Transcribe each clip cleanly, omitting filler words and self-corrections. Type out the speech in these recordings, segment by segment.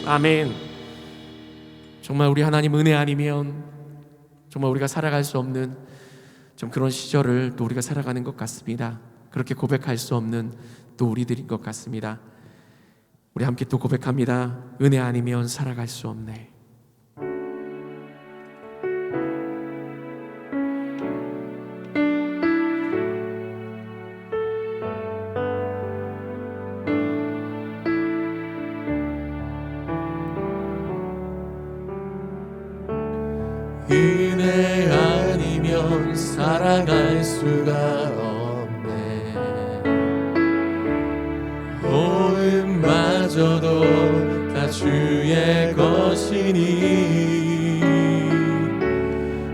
아멘. 정말 우리 하나님 은혜 아니면 정말 우리가 살아갈 수 없는 좀 그런 시절을 또 우리가 살아가는 것 같습니다. 그렇게 고백할 수 없는 또 우리들인 것 같습니다. 우리 함께 또 고백합니다. 은혜 아니면 살아갈 수 없네. 은혜 아니면 살아갈 수가 없네. 호흡마저도 다 주의 것이니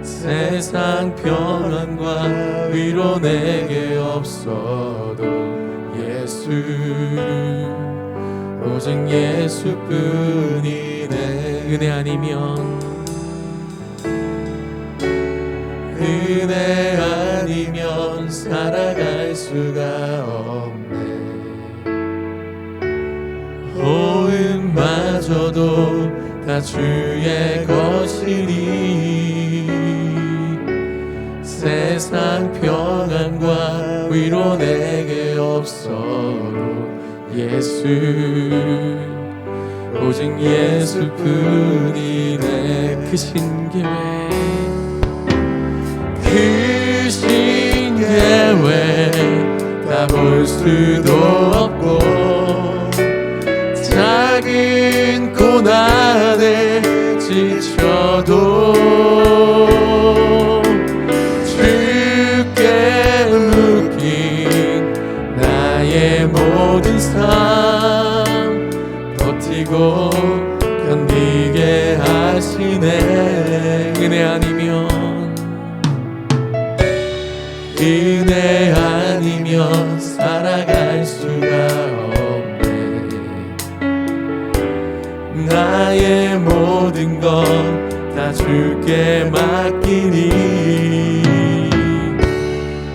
세상 평안과 위로 내게 없어도 예수, 오직 예수뿐이네. 은혜 아니면 은혜 아니면 살아갈 수가 없네. 호흡마저도 다 주의 것이니 세상 평안과 위로 내게 없어도 예수, 오직 예수뿐이네. 크신 계획, 크신 계획 다 볼 수도 없고 작은 고난에 지쳐도 주께 묶인 나의 모든 삶 버티고 견디게 하시네. 은혜 아니면 은혜 아니면 살아갈 수가 없네. 나의 모든 것 다 주께 맡기니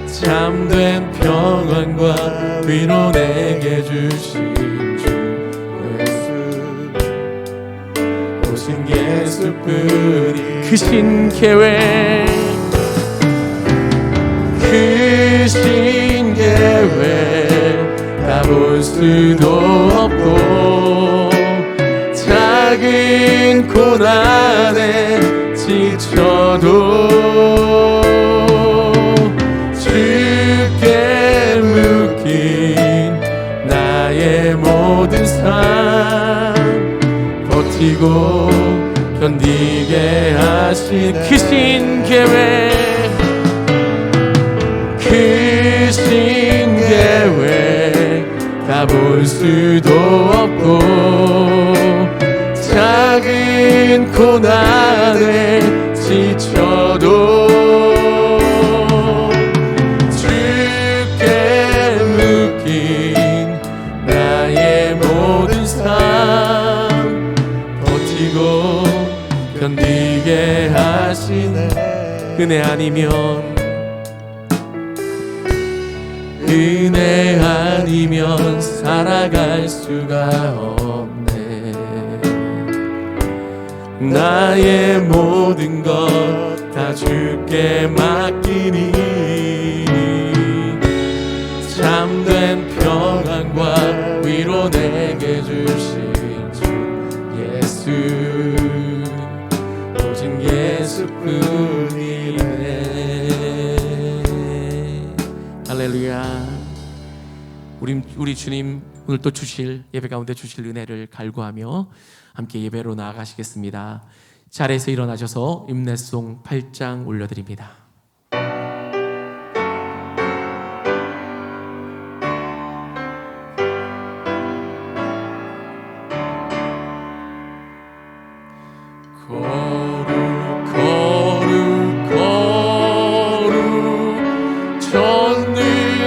참된 평안과 위로 내게 주신 주 예수, 오신 예수뿐이. 크신 계획, 크신 계획 다 볼 수도 없고 작은 고난에 지쳐도 주께 묶인 나의 모든 삶 버티고 견디게 하신 크신 계획, 크신 계획 다 볼 수도 없고 작은 고난에 지쳐도 주께 묶인 나의 모든 삶 버티고 견디게 하시네. 은혜 아니면 은혜 아니면 살아갈 수가 없네. 나의 모든 것 다 주께 맡기니 참된 평안과 위로 내게 주신 주 예수, 오직 예수뿐이네. 할렐루야. 우리 주님 오늘 또 주실 예배 가운데 주실 은혜를 갈구하며 함께 예배로 나아가시겠습니다. 자리에서 일어나셔서 임내송 8장 올려드립니다.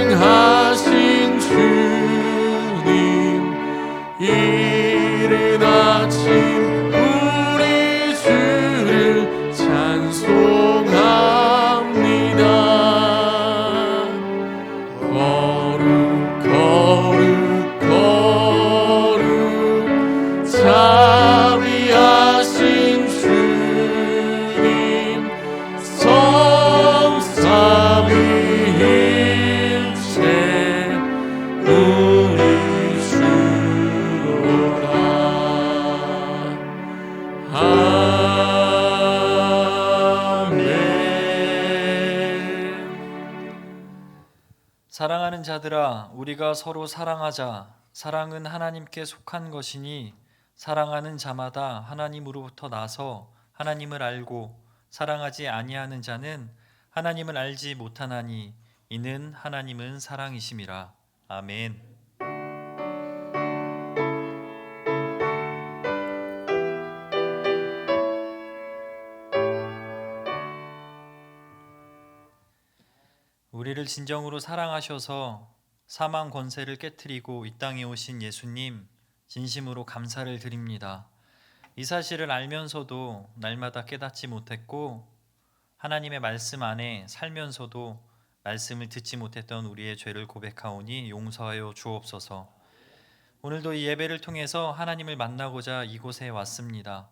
전능하신 주님 이른 아침 우리 주를 찬송합니다. 거룩 거룩 거룩 사랑하는 자들아, 우리가 서로 사랑하자. 사랑은 하나님께 속한 것이니 사랑하는 자마다 하나님으로부터 나서 하나님을 알고 사랑하지 아니하는 자는 하나님을 알지 못하나니 이는 하나님은 사랑이심이라. 아멘. 우리를 진정으로 사랑하셔서 사망 권세를 깨뜨리고 이 땅에 오신 예수님, 진심으로 감사를 드립니다. 이 사실을 알면서도 날마다 깨닫지 못했고 하나님의 말씀 안에 살면서도 말씀을 듣지 못했던 우리의 죄를 고백하오니 용서하여 주옵소서. 오늘도 이 예배를 통해서 하나님을 만나고자 이곳에 왔습니다.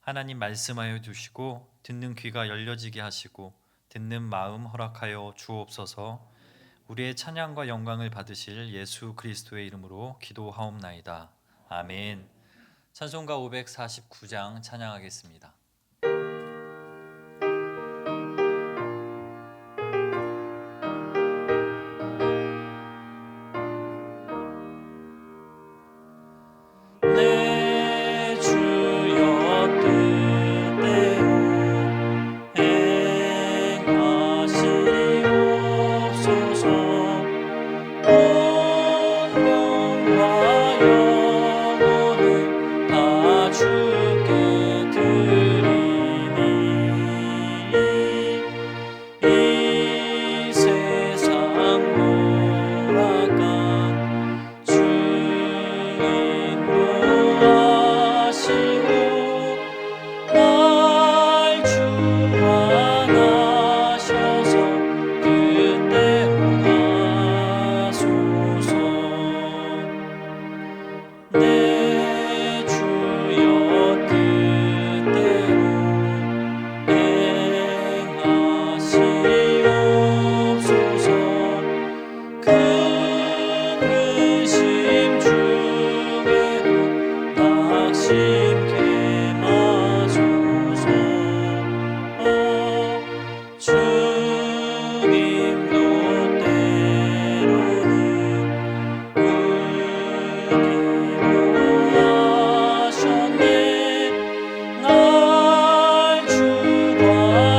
하나님 말씀하여 주시고 듣는 귀가 열려지게 하시고 듣는 마음 허락하여 주옵소서. 우리의 찬양과 영광을 받으실 예수 그리스도의 이름으로 기도하옵나이다. 아멘. 찬송가 549장 찬양하겠습니다. 내 주여 뜻대로 행하시옵소서. 온 영과 영혼을 다 주께 드리니 이 세상 몰아간 주 인도하시고 날 주관하셔서 그대로 가소서. 내 주여 뜻대로 행하시옵소서. 큰 의심 중에도 낙심케 마소서. 주님도 때로는 의기로하셨네. 날 주관하셔서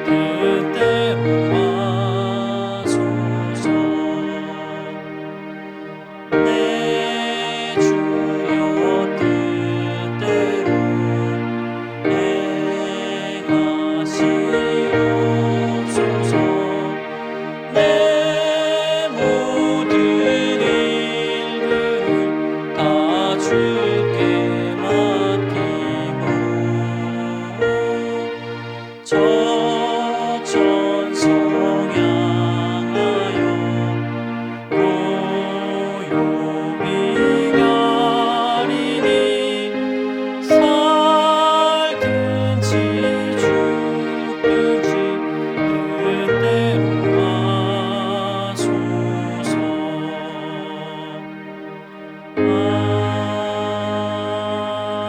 그대로 와소서. 내 주여 뜻대로 행하시옵소서. 내 모든 일들을 다 주께 맡기고 저 천성 향하여 고요히 가리니 살든지 죽든지 그대로 와소서.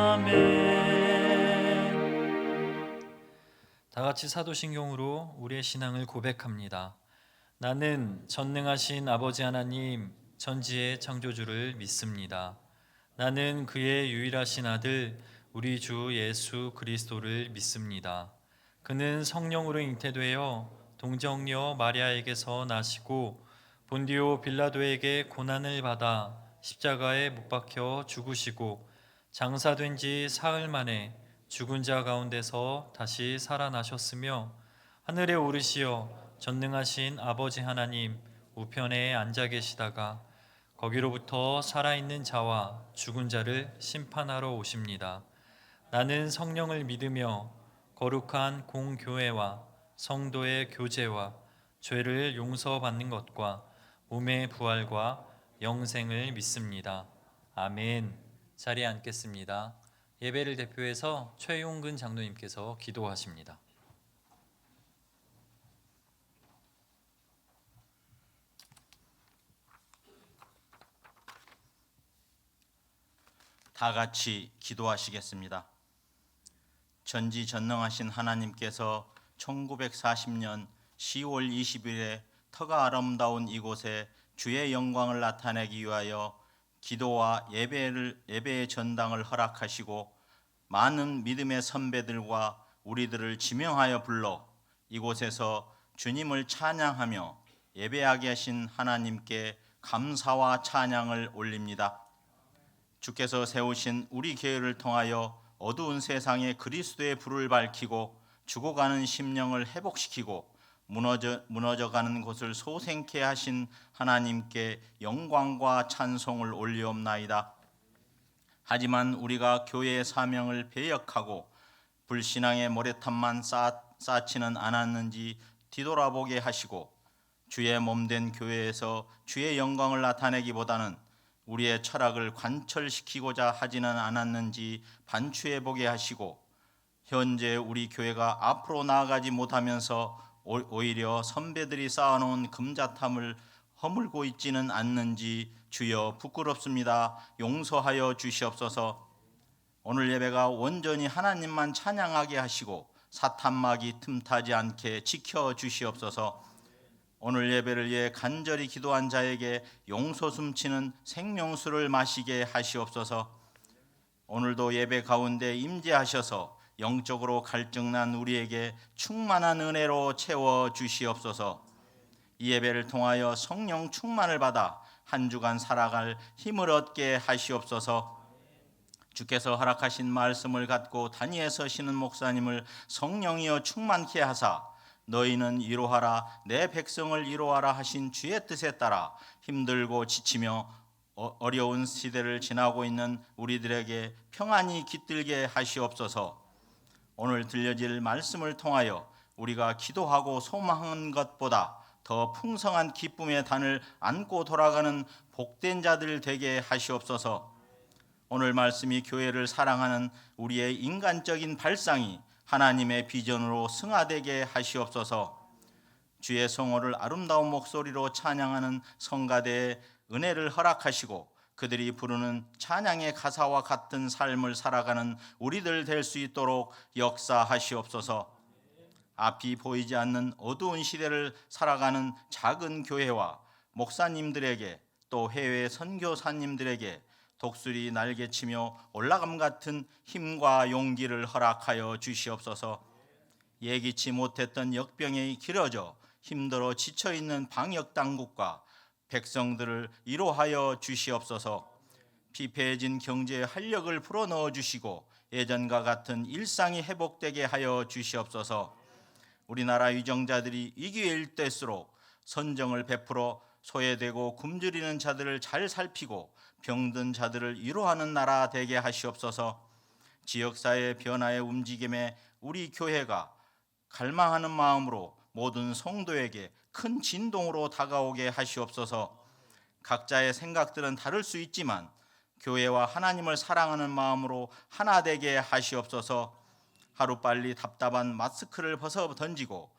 아멘. 다 같이 사도신경으로 우리의 신앙을 고백합니다. 나는 전능하신 아버지 하나님 전지의 창조주를 믿습니다. 나는 그의 유일하신 아들 우리 주 예수 그리스도를 믿습니다. 그는 성령으로 잉태되어 동정녀 마리아에게서 나시고 본디오 빌라도에게 고난을 받아 십자가에 못 박혀 죽으시고 장사된 지 사흘 만에 죽은 자 가운데서 다시 살아나셨으며 하늘에 오르시어 전능하신 아버지 하나님 우편에 앉아 계시다가 거기로부터 살아있는 자와 죽은 자를 심판하러 오십니다. 나는 성령을 믿으며 거룩한 공교회와 성도의 교제와 죄를 용서받는 것과 몸의 부활과 영생을 믿습니다. 아멘. 자리에 앉겠습니다. 예배를 대표해서 최용근 장로님께서 기도하십니다. 다 같이 기도하시겠습니다. 전지전능하신 하나님께서 1940년 10월 20일에 터가 아름다운 이곳에 주의 영광을 나타내기 위하여 기도와 예배의 전당을 허락하시고 많은 믿음의 선배들과 우리들을 지명하여 불러 이곳에서 주님을 찬양하며 예배하게 하신 하나님께 감사와 찬양을 올립니다. 주께서 세우신 우리 교회를 통하여 어두운 세상에 그리스도의 불을 밝히고 죽어가는 심령을 회복시키고 무너져가는 곳을 소생케 하신 하나님께 영광과 찬송을 올리옵나이다. 하지만 우리가 교회의 사명을 배역하고 불신앙의 모래탐만 쌓지는 않았는지 뒤돌아보게 하시고 주의 몸된 교회에서 주의 영광을 나타내기보다는 우리의 철학을 관철시키고자 하지는 않았는지 반추해보게 하시고 현재 우리 교회가 앞으로 나아가지 못하면서 오히려 선배들이 쌓아놓은 금자탑을 허물고 있지는 않는지 주여 부끄럽습니다. 용서하여 주시옵소서. 오늘 예배가 온전히 하나님만 찬양하게 하시고 사탄막이 틈타지 않게 지켜주시옵소서. 오늘 예배를 위해 간절히 기도한 자에게 용서 숨치는 생명수를 마시게 하시옵소서. 오늘도 예배 가운데 임재하셔서 영적으로 갈증난 우리에게 충만한 은혜로 채워주시옵소서. 이 예배를 통하여 성령 충만을 받아 한 주간 살아갈 힘을 얻게 하시옵소서. 주께서 허락하신 말씀을 갖고 단위에 서시는 목사님을 성령이여 충만케 하사 너희는 위로하라 내 백성을 위로하라 하신 주의 뜻에 따라 힘들고 지치며 어려운 시대를 지나고 있는 우리들에게 평안히 깃들게 하시옵소서. 오늘 들려질 말씀을 통하여 우리가 기도하고 소망한 것보다 더 풍성한 기쁨의 단을 안고 돌아가는 복된 자들 되게 하시옵소서. 오늘 말씀이 교회를 사랑하는 우리의 인간적인 발상이 하나님의 비전으로 승화되게 하시옵소서. 주의 성호를 아름다운 목소리로 찬양하는 성가대에 은혜를 허락하시고 그들이 부르는 찬양의 가사와 같은 삶을 살아가는 우리들 될 수 있도록 역사하시옵소서. 앞이 보이지 않는 어두운 시대를 살아가는 작은 교회와 목사님들에게 또 해외 선교사님들에게 독수리 날개치며 올라감 같은 힘과 용기를 허락하여 주시옵소서. 예기치 못했던 역병이 길어져 힘들어 지쳐있는 방역당국과 백성들을 위로하여 주시옵소서. 피폐해진 경제의 활력을 불어넣어 주시고 예전과 같은 일상이 회복되게 하여 주시옵소서. 우리나라 위정자들이 위기의 일대일수록 선정을 베풀어 소외되고 굶주리는 자들을 잘 살피고 병든 자들을 위로하는 나라 되게 하시옵소서. 지역사회 변화의 움직임에 우리 교회가 갈망하는 마음으로 모든 성도에게 큰 진동으로 다가오게 하시옵소서. 각자의 생각들은 다를 수 있지만 교회와 하나님을 사랑하는 마음으로 하나 되게 하시옵소서. 하루빨리 답답한 마스크를 벗어 던지고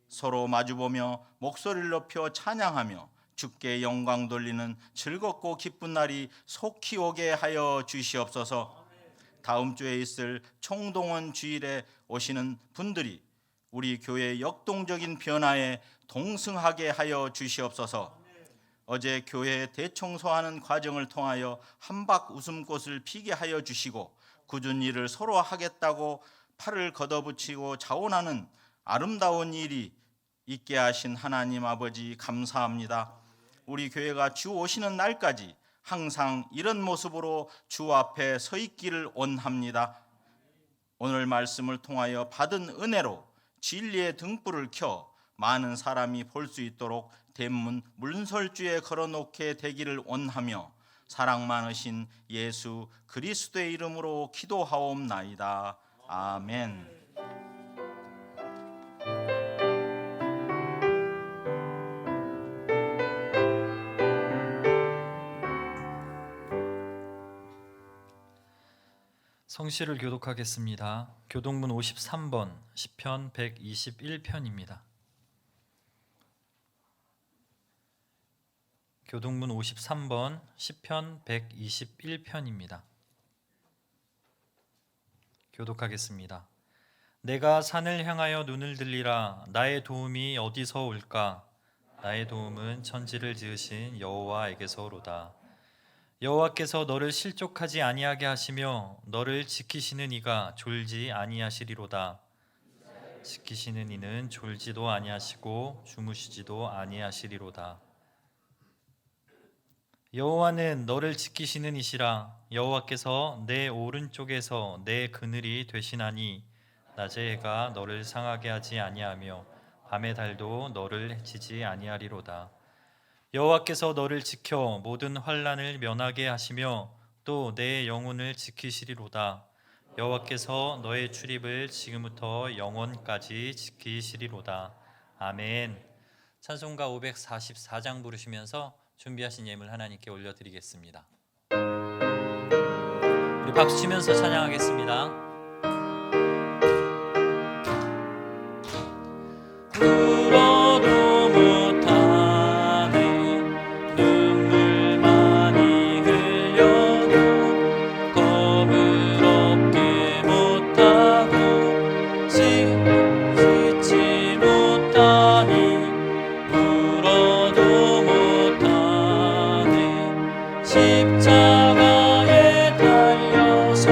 서로 마주보며 목소리를 높여 찬양하며 주께 영광 돌리는 즐겁고 기쁜 날이 속히 오게 하여 주시옵소서. 다음 주에 있을 총동원 주일에 오시는 분들이 우리 교회의 역동적인 변화에 동승하게 하여 주시옵소서. 어제 교회 대청소하는 과정을 통하여 한박 웃음꽃을 피게 하여 주시고 굳은 일을 서로 하겠다고 팔을 걷어붙이고 자원하는 아름다운 일이 있게 하신 하나님 아버지 감사합니다. 우리 교회가 주 오시는 날까지 항상 이런 모습으로 주 앞에 서 있기를 원합니다. 오늘 말씀을 통하여 받은 은혜로 진리의 등불을 켜 많은 사람이 볼 수 있도록 대문 문설주에 걸어놓게 되기를 원하며 사랑 많으신 예수 그리스도의 이름으로 기도하옵나이다. 아멘. 성시를 교독하겠습니다. 교동문 53번 시편 121편입니다. 교동문 53번 시편 121편입니다. 교독하겠습니다. 내가 산을 향하여 눈을 들리라. 나의 도움이 어디서 올까? 나의 도움은 천지를 지으신 여호와에게서 오로다. 여호와께서 너를 실족하지 아니하게 하시며 너를 지키시는 이가 졸지 아니하시리로다. 지키시는 이는 졸지도 아니하시고 주무시지도 아니하시리로다. 여호와는 너를 지키시는 이시라. 여호와께서 내 오른쪽에서 내 그늘이 되시나니 낮의 해가 너를 상하게 하지 아니하며 밤의 달도 너를 해치지 아니하리로다. 여호와께서 너를 지켜 모든 환난을 면하게 하시며 또 내 영혼을 지키시리로다. 여호와께서 너의 출입을 지금부터 영원까지 지키시리로다. 아멘. 찬송가 544장 부르시면서 준비하신 예물 하나님께 올려드리겠습니다. 우리 박수 치면서 찬양하겠습니다. 울어도 못하네 눈물 많이 흘려도 겁을 없게 못하고 씻지 못하니 울어도 못하네 십자가에 달려서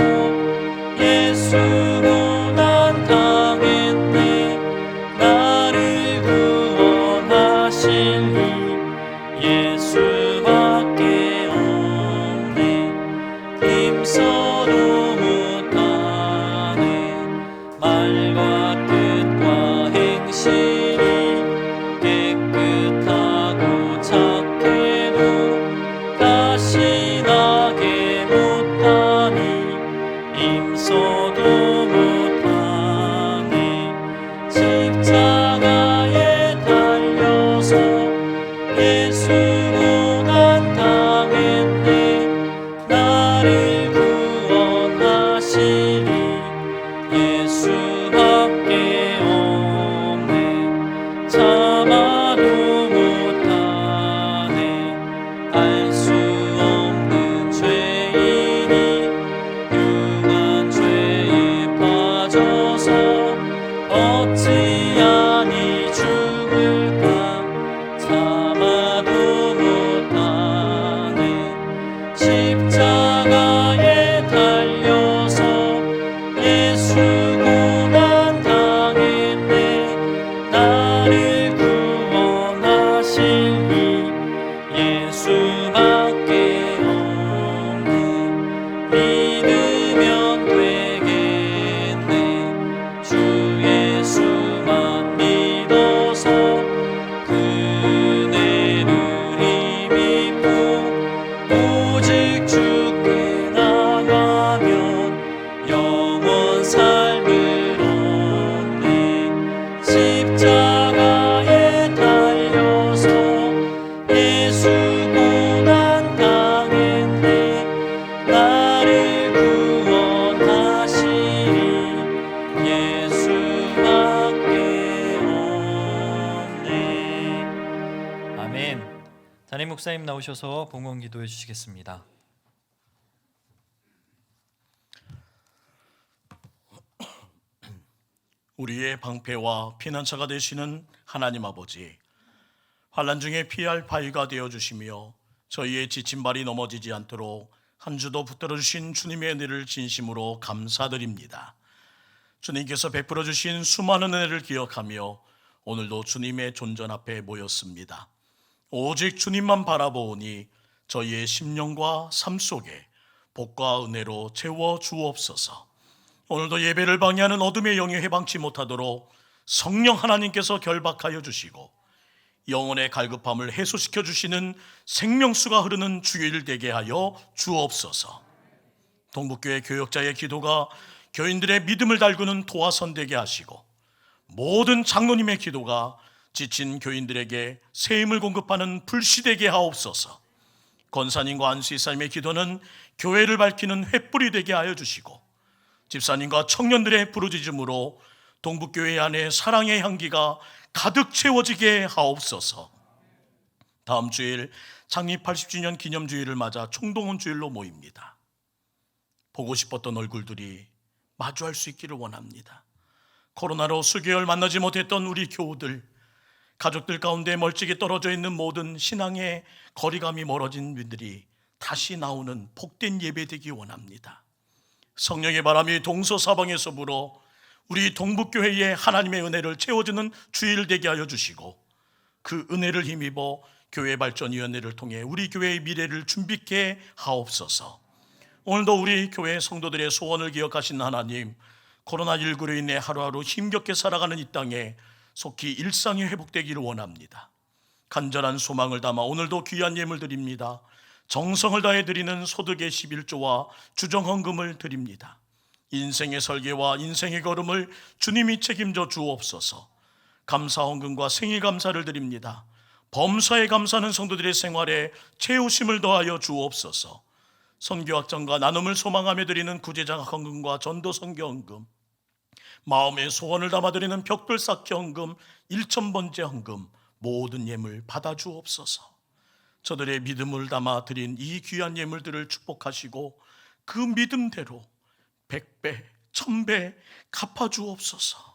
예수 고난 당했네 나를 구원하실 이 예수밖에 없네 힘써도 못하네 말과 뜻과 행실이 깨끗하고 착해도 다시 나게 못하니 힘써도 못하네 십자가에 달려서 예수 고난 당했네 나를 구원하시리 예수밖에 없네 참아도 못하네 알 수 없는 죄인이 유한 죄에 빠져서 어찌하니 죽을까 참아도 못하네 십자가에 달려서 예수 고난 당했네 나를 구원하실 이 예수밖에 없네 믿으면 되겠네 주 예수만 믿어서 그네를 힘입고 오직 주께 나가면 영원 삶을 얻네 십자가에 달려서 예수 고난 당했네 나를 구원하시리 예수밖에 없네. 아멘. 담임 목사님 나오셔서 봉헌 기도해 주시겠습니다. 우리의 방패와 피난처가 되시는 하나님 아버지, 환난 중에 피할 바위가 되어 주시며 저희의 지친 발이 넘어지지 않도록 한 주도 붙들어 주신 주님의 은혜를 진심으로 감사드립니다. 주님께서 베풀어 주신 수많은 은혜를 기억하며 오늘도 주님의 존전 앞에 모였습니다. 오직 주님만 바라보니 저희의 심령과 삶 속에 복과 은혜로 채워 주옵소서. 오늘도 예배를 방해하는 어둠의 영이 해방치 못하도록 성령 하나님께서 결박하여 주시고 영혼의 갈급함을 해소시켜 주시는 생명수가 흐르는 주일 되게 하여 주옵소서. 동북교회 교역자의 기도가 교인들의 믿음을 달구는 도화선 되게 하시고 모든 장로님의 기도가 지친 교인들에게 새 힘을 공급하는 불씨 되게 하옵소서. 권사님과 안수이사님의 기도는 교회를 밝히는 횃불이 되게 하여 주시고 집사님과 청년들의 부르짖음으로 동북교회 안에 사랑의 향기가 가득 채워지게 하옵소서. 다음 주일 창립 80주년 기념주일을 맞아 총동원 주일로 모입니다. 보고 싶었던 얼굴들이 마주할 수 있기를 원합니다. 코로나로 수개월 만나지 못했던 우리 교우들, 가족들 가운데 멀찍이 떨어져 있는 모든 신앙의 거리감이 멀어진 분들이 다시 나오는 복된 예배 되기 원합니다. 성령의 바람이 동서사방에서 불어 우리 동북교회에 하나님의 은혜를 채워주는 주일 되게 하여 주시고, 그 은혜를 힘입어 교회발전위원회를 통해 우리 교회의 미래를 준비케 하옵소서. 오늘도 우리 교회 성도들의 소원을 기억하신 하나님, 코로나19로 인해 하루하루 힘겹게 살아가는 이 땅에 속히 일상이 회복되기를 원합니다. 간절한 소망을 담아 오늘도 귀한 예물 드립니다. 정성을 다해 드리는 소득의 11조와 주정헌금을 드립니다. 인생의 설계와 인생의 걸음을 주님이 책임져 주옵소서. 감사헌금과 생일감사를 드립니다. 범사에 감사하는 성도들의 생활에 채우심을 더하여 주옵소서. 선교학장과 나눔을 소망하며 드리는 구제자각 헌금과 전도선교헌금, 마음의 소원을 담아드리는 벽돌쌓기 헌금, 1,000번째 헌금, 모든 예물 받아주옵소서. 저들의 믿음을 담아 드린 이 귀한 예물들을 축복하시고 그 믿음대로 100배, 1000배 갚아주옵소서.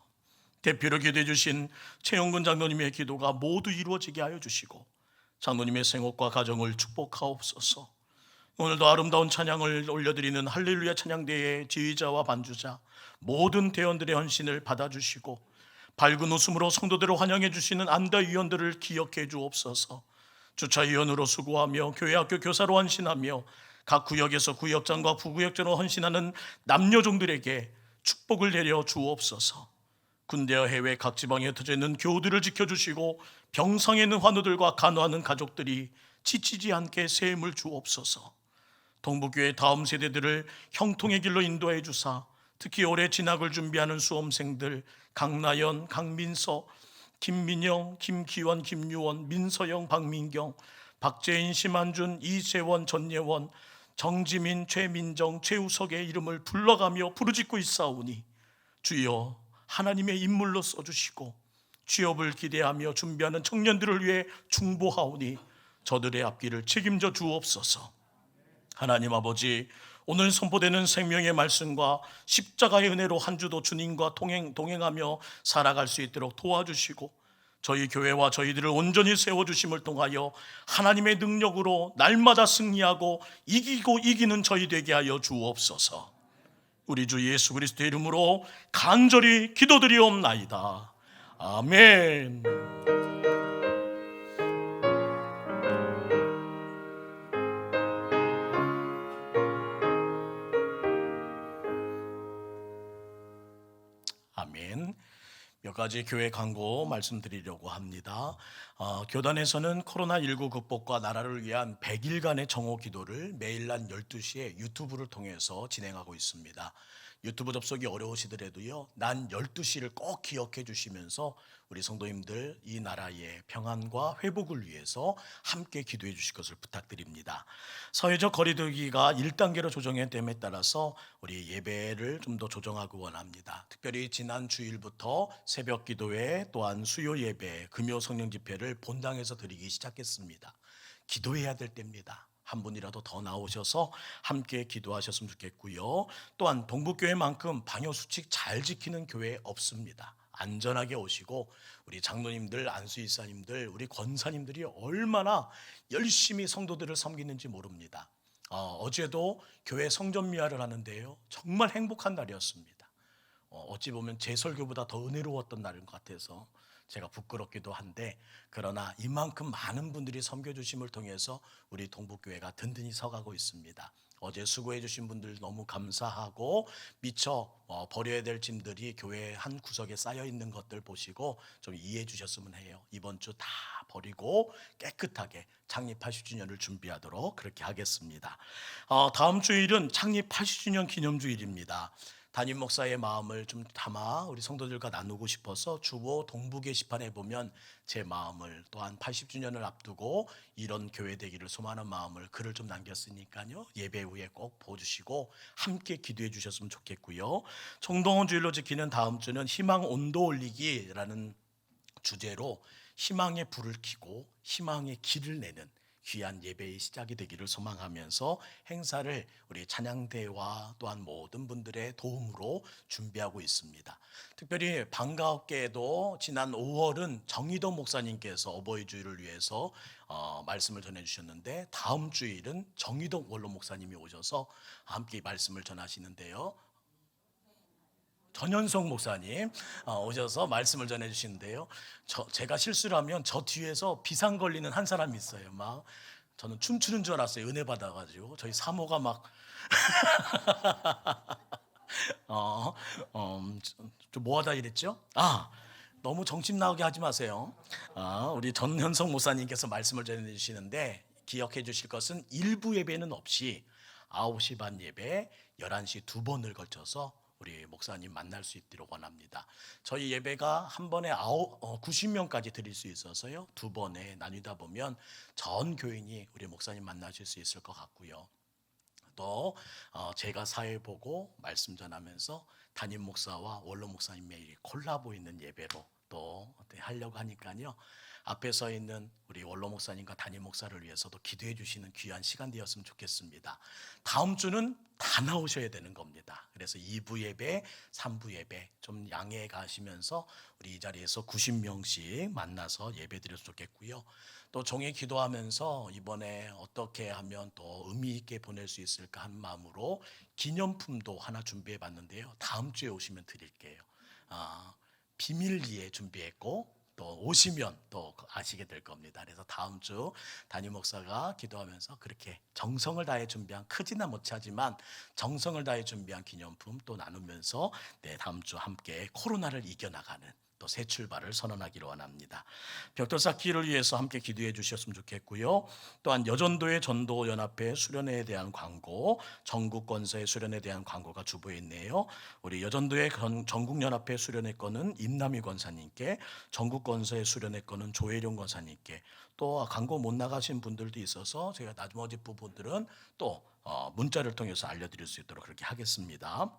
대표로 기도해 주신 최영근 장로님의 기도가 모두 이루어지게 하여 주시고 장로님의 생업과 가정을 축복하옵소서. 오늘도 아름다운 찬양을 올려드리는 할렐루야 찬양대의 지휘자와 반주자, 모든 대원들의 헌신을 받아주시고 밝은 웃음으로 성도들을 환영해 주시는 안다위원들을 기억해 주옵소서. 주차위원으로 수고하며 교회학교 교사로 헌신하며 각 구역에서 구역장과 부구역장으로 헌신하는 남녀종들에게 축복을 내려 주옵소서. 군대와 해외 각 지방에 흩어져 있는 교우들을 지켜주시고 병상에 있는 환우들과 간호하는 가족들이 지치지 않게 세임을 주옵소서. 동북교회 다음 세대들을 형통의 길로 인도해 주사 특히 올해 진학을 준비하는 수험생들 강나연, 강민서, 김민영, 김기원, 김유원, 민서영, 박민경, 박재인, 심한준, 이재원, 전예원, 정지민, 최민정, 최우석의 이름을 불러가며 부르짖고 있사오니 주여 하나님의 인물로 써주시고 취업을 기대하며 준비하는 청년들을 위해 중보하오니 저들의 앞길을 책임져 주옵소서. 하나님 아버지, 오늘 선포되는 생명의 말씀과 십자가의 은혜로 한 주도 주님과 동행하며 살아갈 수 있도록 도와주시고 저희 교회와 저희들을 온전히 세워주심을 통하여 하나님의 능력으로 날마다 승리하고 이기고 이기는 저희 되게 하여 주옵소서. 우리 주 예수 그리스도의 이름으로 간절히 기도드리옵나이다. 아멘. 아멘. 몇 가지 교회 광고 말씀드리려고 합니다. 교단에서는 코로나19 극복과 나라를 위한 100일간의 정오 기도를 매일 낮 12시에 유튜브를 통해서 진행하고 있습니다. 유튜브 접속이 어려우시더라도요, 낮 12시를 꼭 기억해 주시면서 우리 성도님들 이 나라의 평안과 회복을 위해서 함께 기도해 주실 것을 부탁드립니다. 사회적 거리두기가 1단계로 조정됨에 따라서 우리 예배를 좀 더 조정하고 원합니다. 특별히 지난 주일부터 새벽 기도회 또한 수요 예배, 금요 성령 집회를 본당에서 드리기 시작했습니다. 기도해야 될 때입니다. 한 분이라도 더 나오셔서 함께 기도하셨으면 좋겠고요. 또한 동북교회만큼 방역수칙 잘 지키는 교회 없습니다. 안전하게 오시고 우리 장로님들, 안수이사님들, 우리 권사님들이 얼마나 열심히 성도들을 섬기는지 모릅니다. 어제도 교회 성전미화를 하는데요, 정말 행복한 날이었습니다. 어찌 보면 제 설교보다 더 은혜로웠던 날인 것 같아서 제가 부끄럽기도 한데, 그러나 이만큼 많은 분들이 섬겨주심을 통해서 우리 동북교회가 든든히 서가고 있습니다. 어제 수고해 주신 분들 너무 감사하고, 미처 버려야 될 짐들이 교회 한 구석에 쌓여 있는 것들 보시고 좀 이해해 주셨으면 해요. 이번 주 다 버리고 깨끗하게 창립 80주년을 준비하도록 그렇게 하겠습니다. 다음 주일은 창립 80주년 기념주일입니다. 담임 목사의 마음을 좀 담아 우리 성도들과 나누고 싶어서 주보 동부 게시판에 보면 제 마음을, 또한 80주년을 앞두고 이런 교회 되기를 소망하는 마음을 글을 좀 남겼으니까요, 예배 후에 꼭 보주시고 함께 기도해 주셨으면 좋겠고요. 총동원 주일로 지키는 다음 주는 희망 온도 올리기라는 주제로 희망의 불을 켜고 희망의 길을 내는 귀한 예배의 시작이 되기를 소망하면서 행사를 우리 찬양대와 또한 모든 분들의 도움으로 준비하고 있습니다. 특별히 반가웠게도 지난 5월은 정희덕 목사님께서 어버이 주일을 위해서 말씀을 전해주셨는데, 다음 주일은 정희덕 원로 목사님이 오셔서 함께 말씀을 전하시는데요. 전현성 목사님 오셔서 말씀을 전해 주시는데요. 제가 실수를 하면 저 뒤에서 비상 걸리는 한 사람이 있어요. 막 저는 춤추는 줄 알았어요. 은혜 받아가지고 저희 사모가 막 좀 뭐하다 이랬죠? 너무 정신 나오게 하지 마세요. 우리 전현성 목사님께서 말씀을 전해 주시는데, 기억해 주실 것은 일부 예배는 없이 9시 반 예배, 11시 두 번을 걸쳐서 우리 목사님 만날 수 있도록 원합니다. 저희 예배가 한 번에 90명까지 드릴 수 있어서요, 두 번에 나뉘다 보면 전 교인이 우리 목사님 만나실 수 있을 것 같고요. 또 제가 사회 보고 말씀 전하면서 담임 목사와 원로 목사님의 콜라보 있는 예배로 또 하려고 하니까요, 앞에 서 있는 우리 원로 목사님과 담임 목사를 위해서도 기도해 주시는 귀한 시간 되었으면 좋겠습니다. 다음 주는 다 나오셔야 되는 겁니다. 그래서 2부 예배, 3부 예배 좀 양해해 가시면서 우리 이 자리에서 90명씩 만나서 예배 드렸으면 좋겠고요. 또 종일 기도하면서 이번에 어떻게 하면 또 의미 있게 보낼 수 있을까 한 마음으로 기념품도 하나 준비해 봤는데요. 다음 주에 오시면 드릴게요. 비밀리에 준비했고, 또 오시면 또 아시게 될 겁니다. 그래서 다음 주 담임 목사가 기도하면서 그렇게 정성을 다해 준비한, 크지는 못하지만 정성을 다해 준비한 기념품 또 나누면서 다음 주 함께 코로나를 이겨나가는 또 새 출발을 선언하기를 원합니다. 벽돌 쌓기를 위해서 함께 기도해 주셨으면 좋겠고요. 또한 여전도의 전도연합회 수련회에 대한 광고, 전국권서의 수련회에 대한 광고가 주보에 있네요. 우리 여전도의 전국연합회 수련회 거는 임남희 권사님께, 전국권서의 수련회 거는 조혜룡 권사님께, 또 광고 못 나가신 분들도 있어서 제가 나머지 부분들은 또 문자를 통해서 알려드릴 수 있도록 그렇게 하겠습니다.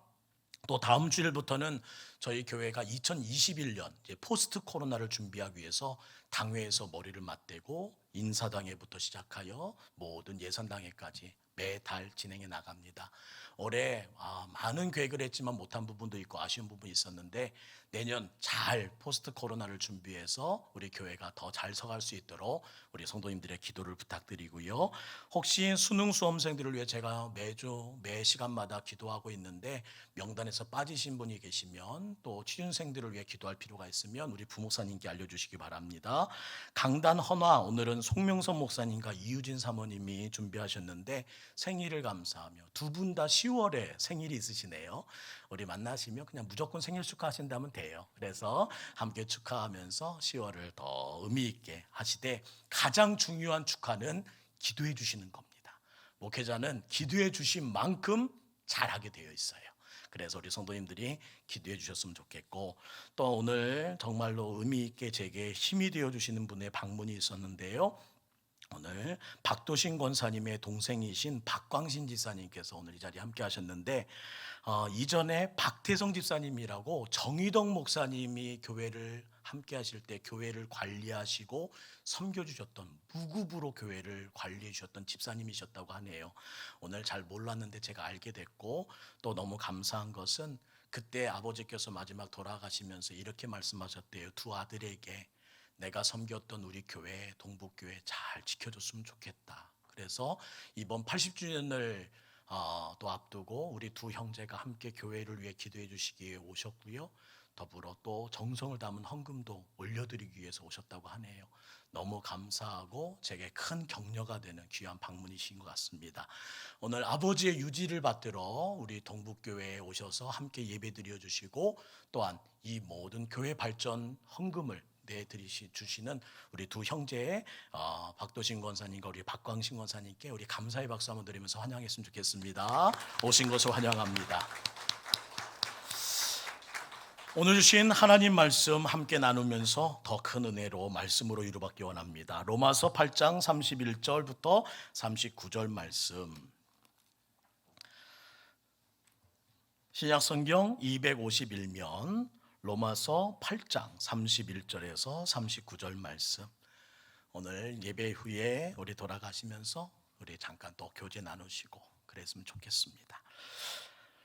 또 다음 주일부터는 저희 교회가 2021년 포스트 코로나를 준비하기 위해서 당회에서 머리를 맞대고 인사당회부터 시작하여 모든 예산당회까지 매달 진행해 나갑니다. 올해 많은 계획을 했지만 못한 부분도 있고 아쉬운 부분이 있었는데, 내년 잘 포스트 코로나를 준비해서 우리 교회가 더 잘 서갈 수 있도록 우리 성도님들의 기도를 부탁드리고요. 혹시 수능 수험생들을 위해 제가 매주 매 시간마다 기도하고 있는데 명단에서 빠지신 분이 계시면, 또 취준생들을 위해 기도할 필요가 있으면 우리 부목사님께 알려주시기 바랍니다. 강단 헌화, 오늘은 송명선 목사님과 이유진 사모님이 준비하셨는데 생일을 감사하며, 두 분 다 10월에 생일이 있으시네요. 우리 만나시면 그냥 무조건 생일 축하하신다면 돼요. 그래서 함께 축하하면서 10월을 더 의미 있게 하시되, 가장 중요한 축하는 기도해 주시는 겁니다. 목회자는 기도해 주신 만큼 잘하게 되어 있어요. 그래서 우리 성도님들이 기도해 주셨으면 좋겠고, 또 오늘 정말로 의미 있게 제게 힘이 되어 주시는 분의 방문이 있었는데요. 오늘 박도신 권사님의 동생이신 박광신 집사님께서 오늘 이 자리에 함께 하셨는데, 이전에 박태성 집사님이라고 정희덕 목사님이 교회를 함께 하실 때 교회를 관리하시고 섬겨주셨던, 무급으로 교회를 관리해 주셨던 집사님이셨다고 하네요. 오늘 잘 몰랐는데 제가 알게 됐고, 또 너무 감사한 것은 그때 아버지께서 마지막 돌아가시면서 이렇게 말씀하셨대요. 두 아들에게 내가 섬겼던 우리 교회, 동북교회 잘 지켜줬으면 좋겠다. 그래서 이번 80주년을 또 앞두고 우리 두 형제가 함께 교회를 위해 기도해 주시기에 오셨고요. 더불어 또 정성을 담은 헌금도 올려드리기 위해서 오셨다고 하네요. 너무 감사하고 제게 큰 격려가 되는 귀한 방문이신 것 같습니다. 오늘 아버지의 유지를 받들어 우리 동북교회에 오셔서 함께 예배 드려 주시고, 또한 이 모든 교회 발전 헌금을 주시는 우리 두 형제의 박도신 권사님과 우리 박광신 권사님께 우리 감사의 박수 한번 드리면서 환영했으면 좋겠습니다. 오신 것을 환영합니다. 오늘 주신 하나님 말씀 함께 나누면서 더 큰 은혜로 말씀으로 이루받기 원합니다. 로마서 8장 31절부터 39절 말씀, 신약성경 251면 로마서 8장 31절에서 39절 말씀. 오늘 예배 후에 우리 돌아가시면서 우리 잠깐 또 교제 나누시고 그랬으면 좋겠습니다.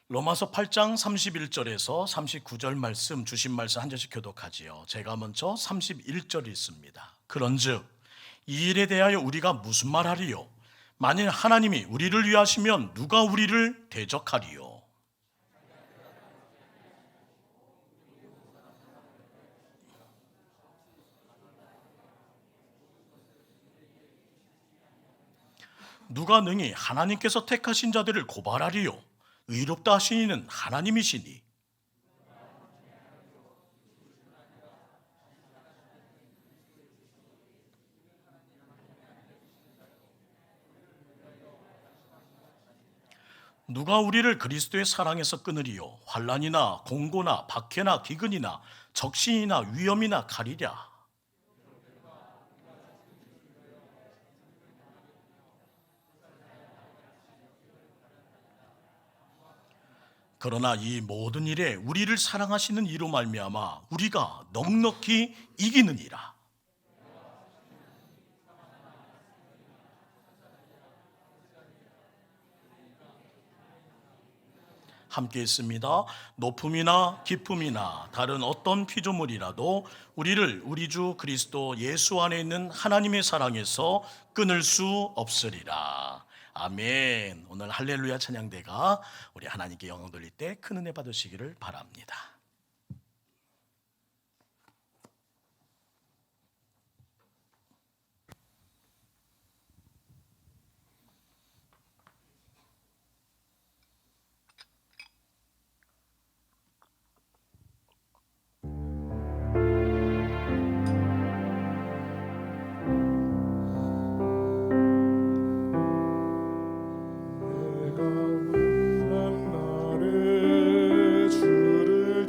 로마서 8장 31절에서 39절 말씀 주신 말씀 한 절씩 교독하지요. 제가 먼저 31절 읽습니다. 그런즉 이 일에 대하여 우리가 무슨 말하리요? 만일 하나님이 우리를 위하시면 누가 우리를 대적하리요? 누가 능히 하나님께서 택하신 자들을 고발하리요? 의롭다 하신 이는 하나님이시니. 누가 우리를 그리스도의 사랑에서 끊으리요? 환난이나 공고나 박해나 기근이나 적신이나 위험이나 칼이랴. 그러나 이 모든 일에 우리를 사랑하시는 이로 말미암아 우리가 넉넉히 이기느니라. 함께 있습니다. 높음이나 깊음이나 다른 어떤 피조물이라도 우리를 우리 주 그리스도 예수 안에 있는 하나님의 사랑에서 끊을 수 없으리라. 아멘. 오늘 할렐루야 찬양대가 우리 하나님께 영광 돌릴 때 큰 은혜 받으시기를 바랍니다. 내가 만난 날에 주를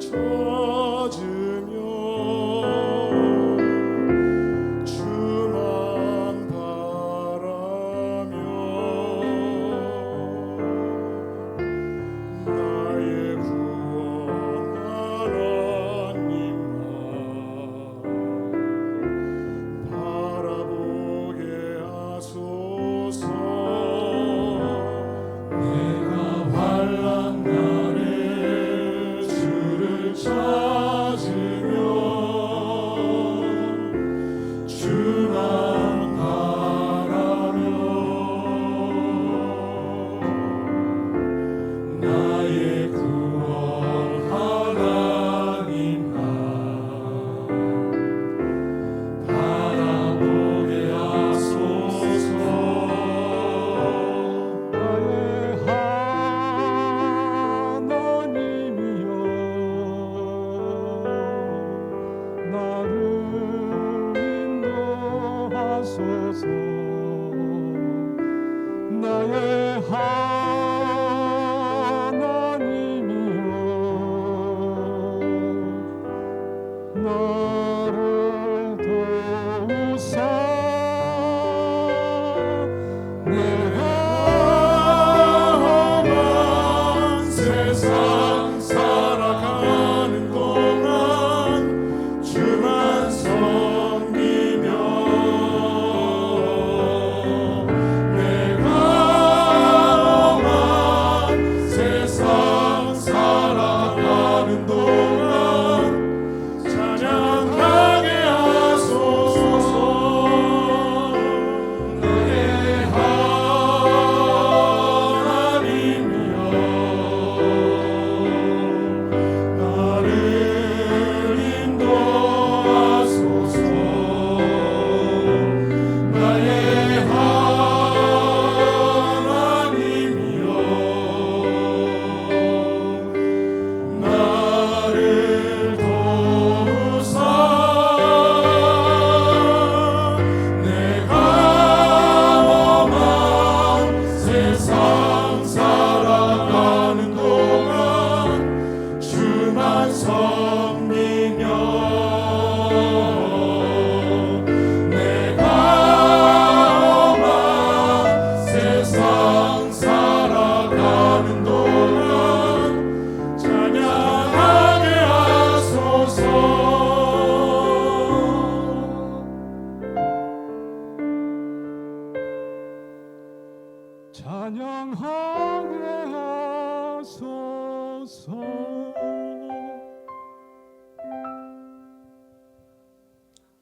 주소서.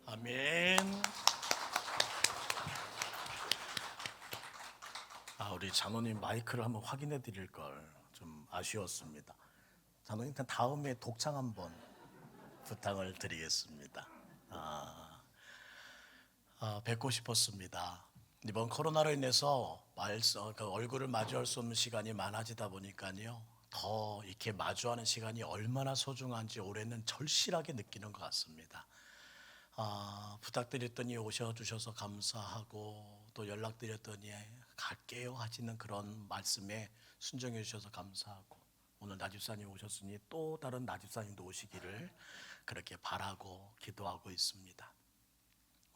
아멘. 우리 장로님 마이크를 한번 확인해 드릴 걸 좀 아쉬웠습니다. 장로님 다음에 독창 한번 부탁을 드리겠습니다. 뵙고 싶었습니다. 이번 코로나로 인해서 얼굴을 마주할 수 없는 시간이 많아지다 보니까요, 더 이렇게 마주하는 시간이 얼마나 소중한지 올해는 절실하게 느끼는 것 같습니다. 부탁드렸더니 오셔주셔서 감사하고, 또 연락드렸더니 갈게요 하시는 그런 말씀에 순종해 주셔서 감사하고, 오늘 나집사님 오셨으니 또 다른 나집사님도 오시기를 그렇게 바라고 기도하고 있습니다.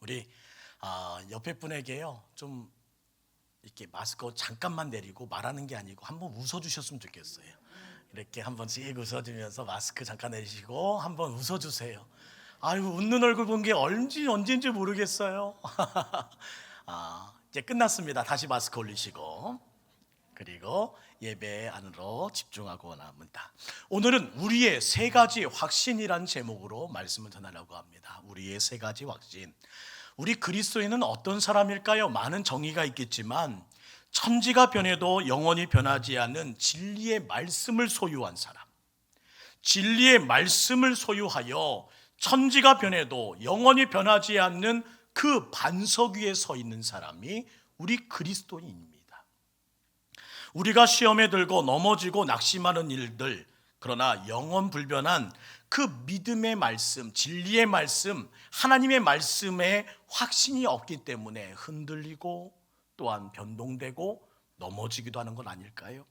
우리 옆에 분에게요, 좀 이렇게 마스크 잠깐만 내리고 말하는 게 아니고 한번 웃어주셨으면 좋겠어요. 이렇게 한 번씩 웃어주면서 마스크 잠깐 내리시고 한번 웃어주세요. 아유, 웃는 얼굴 본 게 언제인지 모르겠어요. 이제 끝났습니다. 다시 마스크 올리시고, 그리고 예배 안으로 집중하고 나옵니다. 오늘은 우리의 세 가지 확신이란 제목으로 말씀을 전하려고 합니다. 우리의 세 가지 확신. 우리 그리스도인은 어떤 사람일까요? 많은 정의가 있겠지만 천지가 변해도 영원히 변하지 않는 진리의 말씀을 소유한 사람, 진리의 말씀을 소유하여 천지가 변해도 영원히 변하지 않는 그 반석 위에 서 있는 사람이 우리 그리스도인입니다. 우리가 시험에 들고 넘어지고 낙심하는 일들, 그러나 영원불변한 그 믿음의 말씀, 진리의 말씀, 하나님의 말씀에 확신이 없기 때문에 흔들리고 또한 변동되고 넘어지기도 하는 건 아닐까요?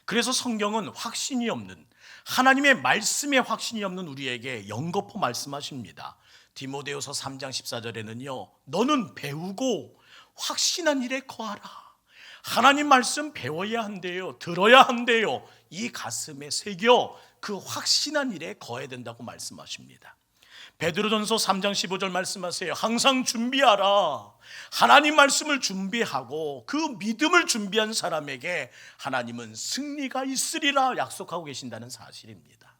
그래서 성경은 확신이 없는, 하나님의 말씀에 확신이 없는 우리에게 연거푸 말씀하십니다. 디모데후서 3장 14절에는요, 너는 배우고 확신한 일에 거하라. 하나님 말씀 배워야 한대요. 들어야 한대요. 이 가슴에 새겨 그 확신한 일에 거해야 된다고 말씀하십니다. 베드로전서 3장 15절 말씀하세요. 항상 준비하라. 하나님 말씀을 준비하고 그 믿음을 준비한 사람에게 하나님은 승리가 있으리라 약속하고 계신다는 사실입니다.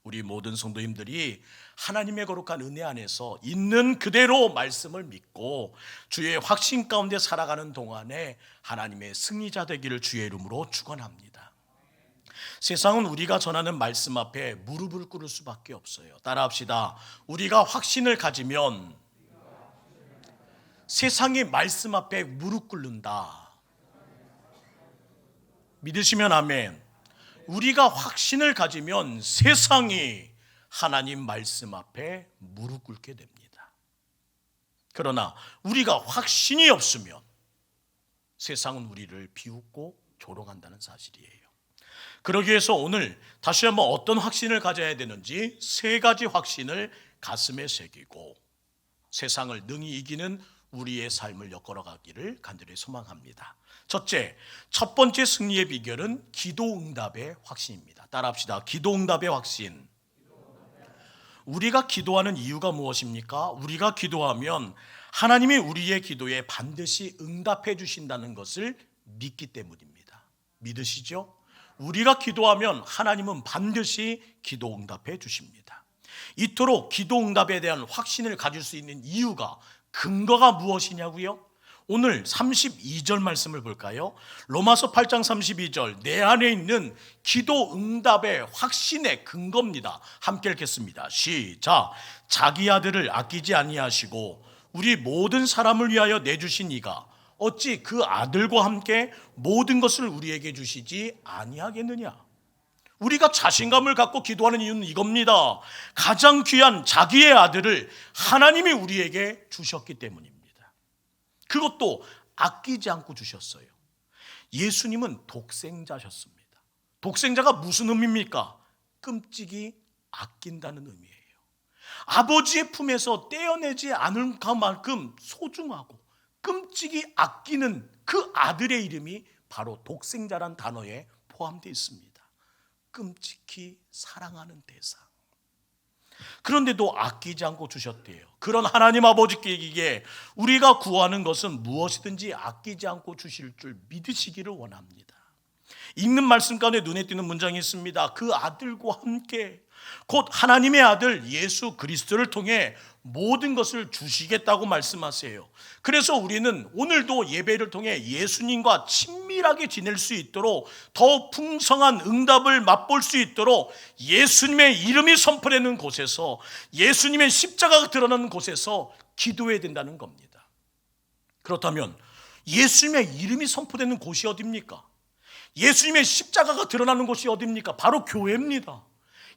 우리 모든 성도님들이 하나님의 거룩한 은혜 안에서 있는 그대로 말씀을 믿고 주의 확신 가운데 살아가는 동안에 하나님의 승리자 되기를 주의 이름으로 축원합니다. 세상은 우리가 전하는 말씀 앞에 무릎을 꿇을 수밖에 없어요. 따라합시다. 우리가 확신을 가지면 세상의 말씀 앞에 무릎 꿇는다. 믿으시면 아멘. 우리가 확신을 가지면 세상이 하나님 말씀 앞에 무릎 꿇게 됩니다. 그러나 우리가 확신이 없으면 세상은 우리를 비웃고 조롱한다는 사실이에요. 그러기 위해서 오늘 다시 한번 어떤 확신을 가져야 되는지 세 가지 확신을 가슴에 새기고 세상을 능히 이기는 우리의 삶을 엮어가기를 간절히 소망합니다. 첫 번째 승리의 비결은 기도응답의 확신입니다. 따라합시다. 기도응답의 확신. 우리가 기도하는 이유가 무엇입니까? 우리가 기도하면 하나님이 우리의 기도에 반드시 응답해 주신다는 것을 믿기 때문입니다. 믿으시죠? 우리가 기도하면 하나님은 반드시 기도 응답해 주십니다. 이토록 기도 응답에 대한 확신을 가질 수 있는 이유가, 근거가 무엇이냐고요? 오늘 32절 말씀을 볼까요? 로마서 8장 32절, 내 안에 있는 기도 응답의 확신의 근거입니다. 함께 읽겠습니다. 시작. 자기 아들을 아끼지 아니하시고 우리 모든 사람을 위하여 내주신 이가 어찌 그 아들과 함께 모든 것을 우리에게 주시지 아니하겠느냐? 우리가 자신감을 갖고 기도하는 이유는 이겁니다. 가장 귀한 자기의 아들을 하나님이 우리에게 주셨기 때문입니다. 그것도 아끼지 않고 주셨어요. 예수님은 독생자셨습니다. 독생자가 무슨 의미입니까? 끔찍이 아낀다는 의미예요. 아버지의 품에서 떼어내지 않을 만큼 소중하고 끔찍이 아끼는 그 아들의 이름이 바로 독생자란 단어에 포함되어 있습니다. 끔찍히 사랑하는 대상. 그런데도 아끼지 않고 주셨대요. 그런 하나님 아버지께 우리가 구하는 것은 무엇이든지 아끼지 않고 주실 줄 믿으시기를 원합니다. 읽는 말씀 가운데 눈에 띄는 문장이 있습니다. 그 아들과 함께 곧 하나님의 아들 예수 그리스도를 통해 모든 것을 주시겠다고 말씀하세요. 그래서 우리는 오늘도 예배를 통해 예수님과 친밀하게 지낼 수 있도록 더 풍성한 응답을 맛볼 수 있도록 예수님의 이름이 선포되는 곳에서, 예수님의 십자가가 드러나는 곳에서 기도해야 된다는 겁니다. 그렇다면 예수님의 이름이 선포되는 곳이 어디입니까? 예수님의 십자가가 드러나는 곳이 어디입니까? 바로 교회입니다.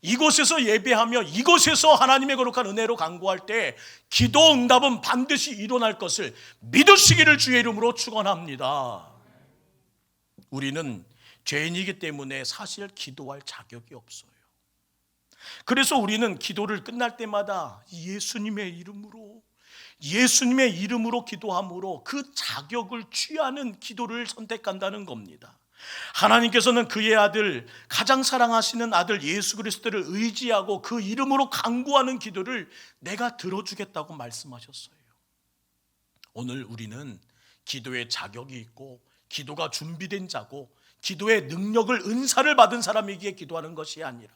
이곳에서 예배하며 이곳에서 하나님의 거룩한 은혜로 간구할 때 기도 응답은 반드시 일어날 것을 믿으시기를 주의 이름으로 축원합니다. 우리는 죄인이기 때문에 사실 기도할 자격이 없어요. 그래서 우리는 기도를 끝날 때마다 예수님의 이름으로 기도함으로 그 자격을 취하는 기도를 선택한다는 겁니다. 하나님께서는 그의 아들, 가장 사랑하시는 아들 예수 그리스도를 의지하고 그 이름으로 간구하는 기도를 내가 들어주겠다고 말씀하셨어요. 오늘 우리는 기도의 자격이 있고 기도가 준비된 자고 기도의 능력을, 은사를 받은 사람에게 기도하는 것이 아니라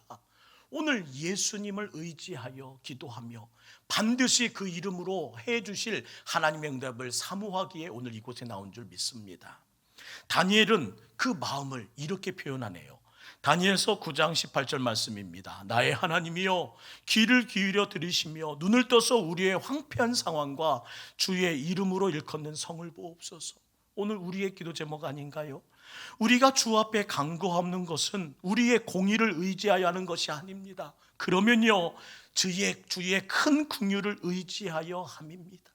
오늘 예수님을 의지하여 기도하며 반드시 그 이름으로 해주실 하나님의 응답을 사모하기에 오늘 이곳에 나온 줄 믿습니다. 다니엘은 그 마음을 이렇게 표현하네요. 다니엘서 9장 18절 말씀입니다. 나의 하나님이여, 귀를 기울여 들으시며 눈을 떠서 우리의 황폐한 상황과 주의 이름으로 일컫는 성을 보옵소서. 오늘 우리의 기도 제목 아닌가요? 우리가 주 앞에 간구하는 것은 우리의 공의를 의지하여 하는 것이 아닙니다. 그러면요, 주의 큰 긍휼을 의지하여 함입니다.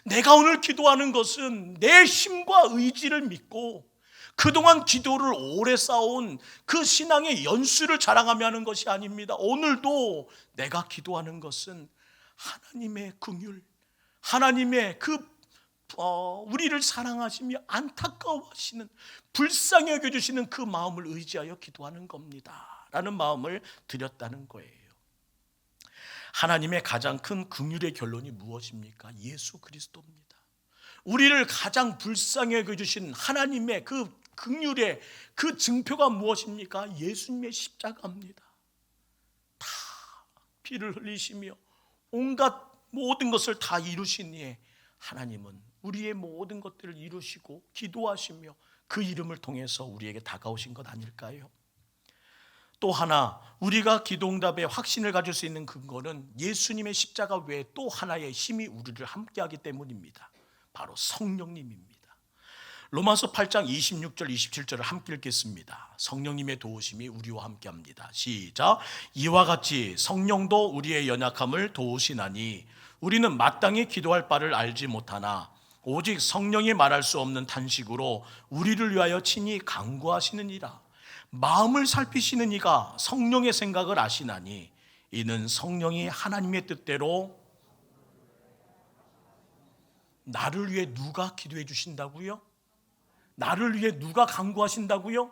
내가 오늘 기도하는 것은 내 힘과 의지를 믿고 그동안 기도를 오래 쌓아온 그 신앙의 연수를 자랑하며 하는 것이 아닙니다. 오늘도 내가 기도하는 것은 하나님의 긍휼, 하나님의 우리를 사랑하시며 안타까워하시는, 불쌍히 여겨주시는 그 마음을 의지하여 기도하는 겁니다 라는 마음을 드렸다는 거예요. 하나님의 가장 큰 긍휼의 결론이 무엇입니까? 예수 그리스도입니다. 우리를 가장 불쌍히 여겨주신 하나님의 그 긍휼의 그 증표가 무엇입니까? 예수님의 십자가입니다. 다 피를 흘리시며 온갖 모든 것을 다 이루신 이에 하나님은 우리의 모든 것들을 이루시고 기도하시며 그 이름을 통해서 우리에게 다가오신 것 아닐까요? 또 하나, 우리가 기도응답의 확신을 가질 수 있는 근거는 예수님의 십자가 외에 또 하나의 힘이 우리를 함께하기 때문입니다. 바로 성령님입니다. 로마서 8장 26절 27절을 함께 읽겠습니다. 성령님의 도우심이 우리와 함께합니다. 시작. 이와 같이 성령도 우리의 연약함을 도우시나니 우리는 마땅히 기도할 바를 알지 못하나 오직 성령이 말할 수 없는 탄식으로 우리를 위하여 친히 간구하시느니라. 마음을 살피시는 이가 성령의 생각을 아시나니 이는 성령이 하나님의 뜻대로. 나를 위해 누가 기도해 주신다고요? 나를 위해 누가 간구하신다고요?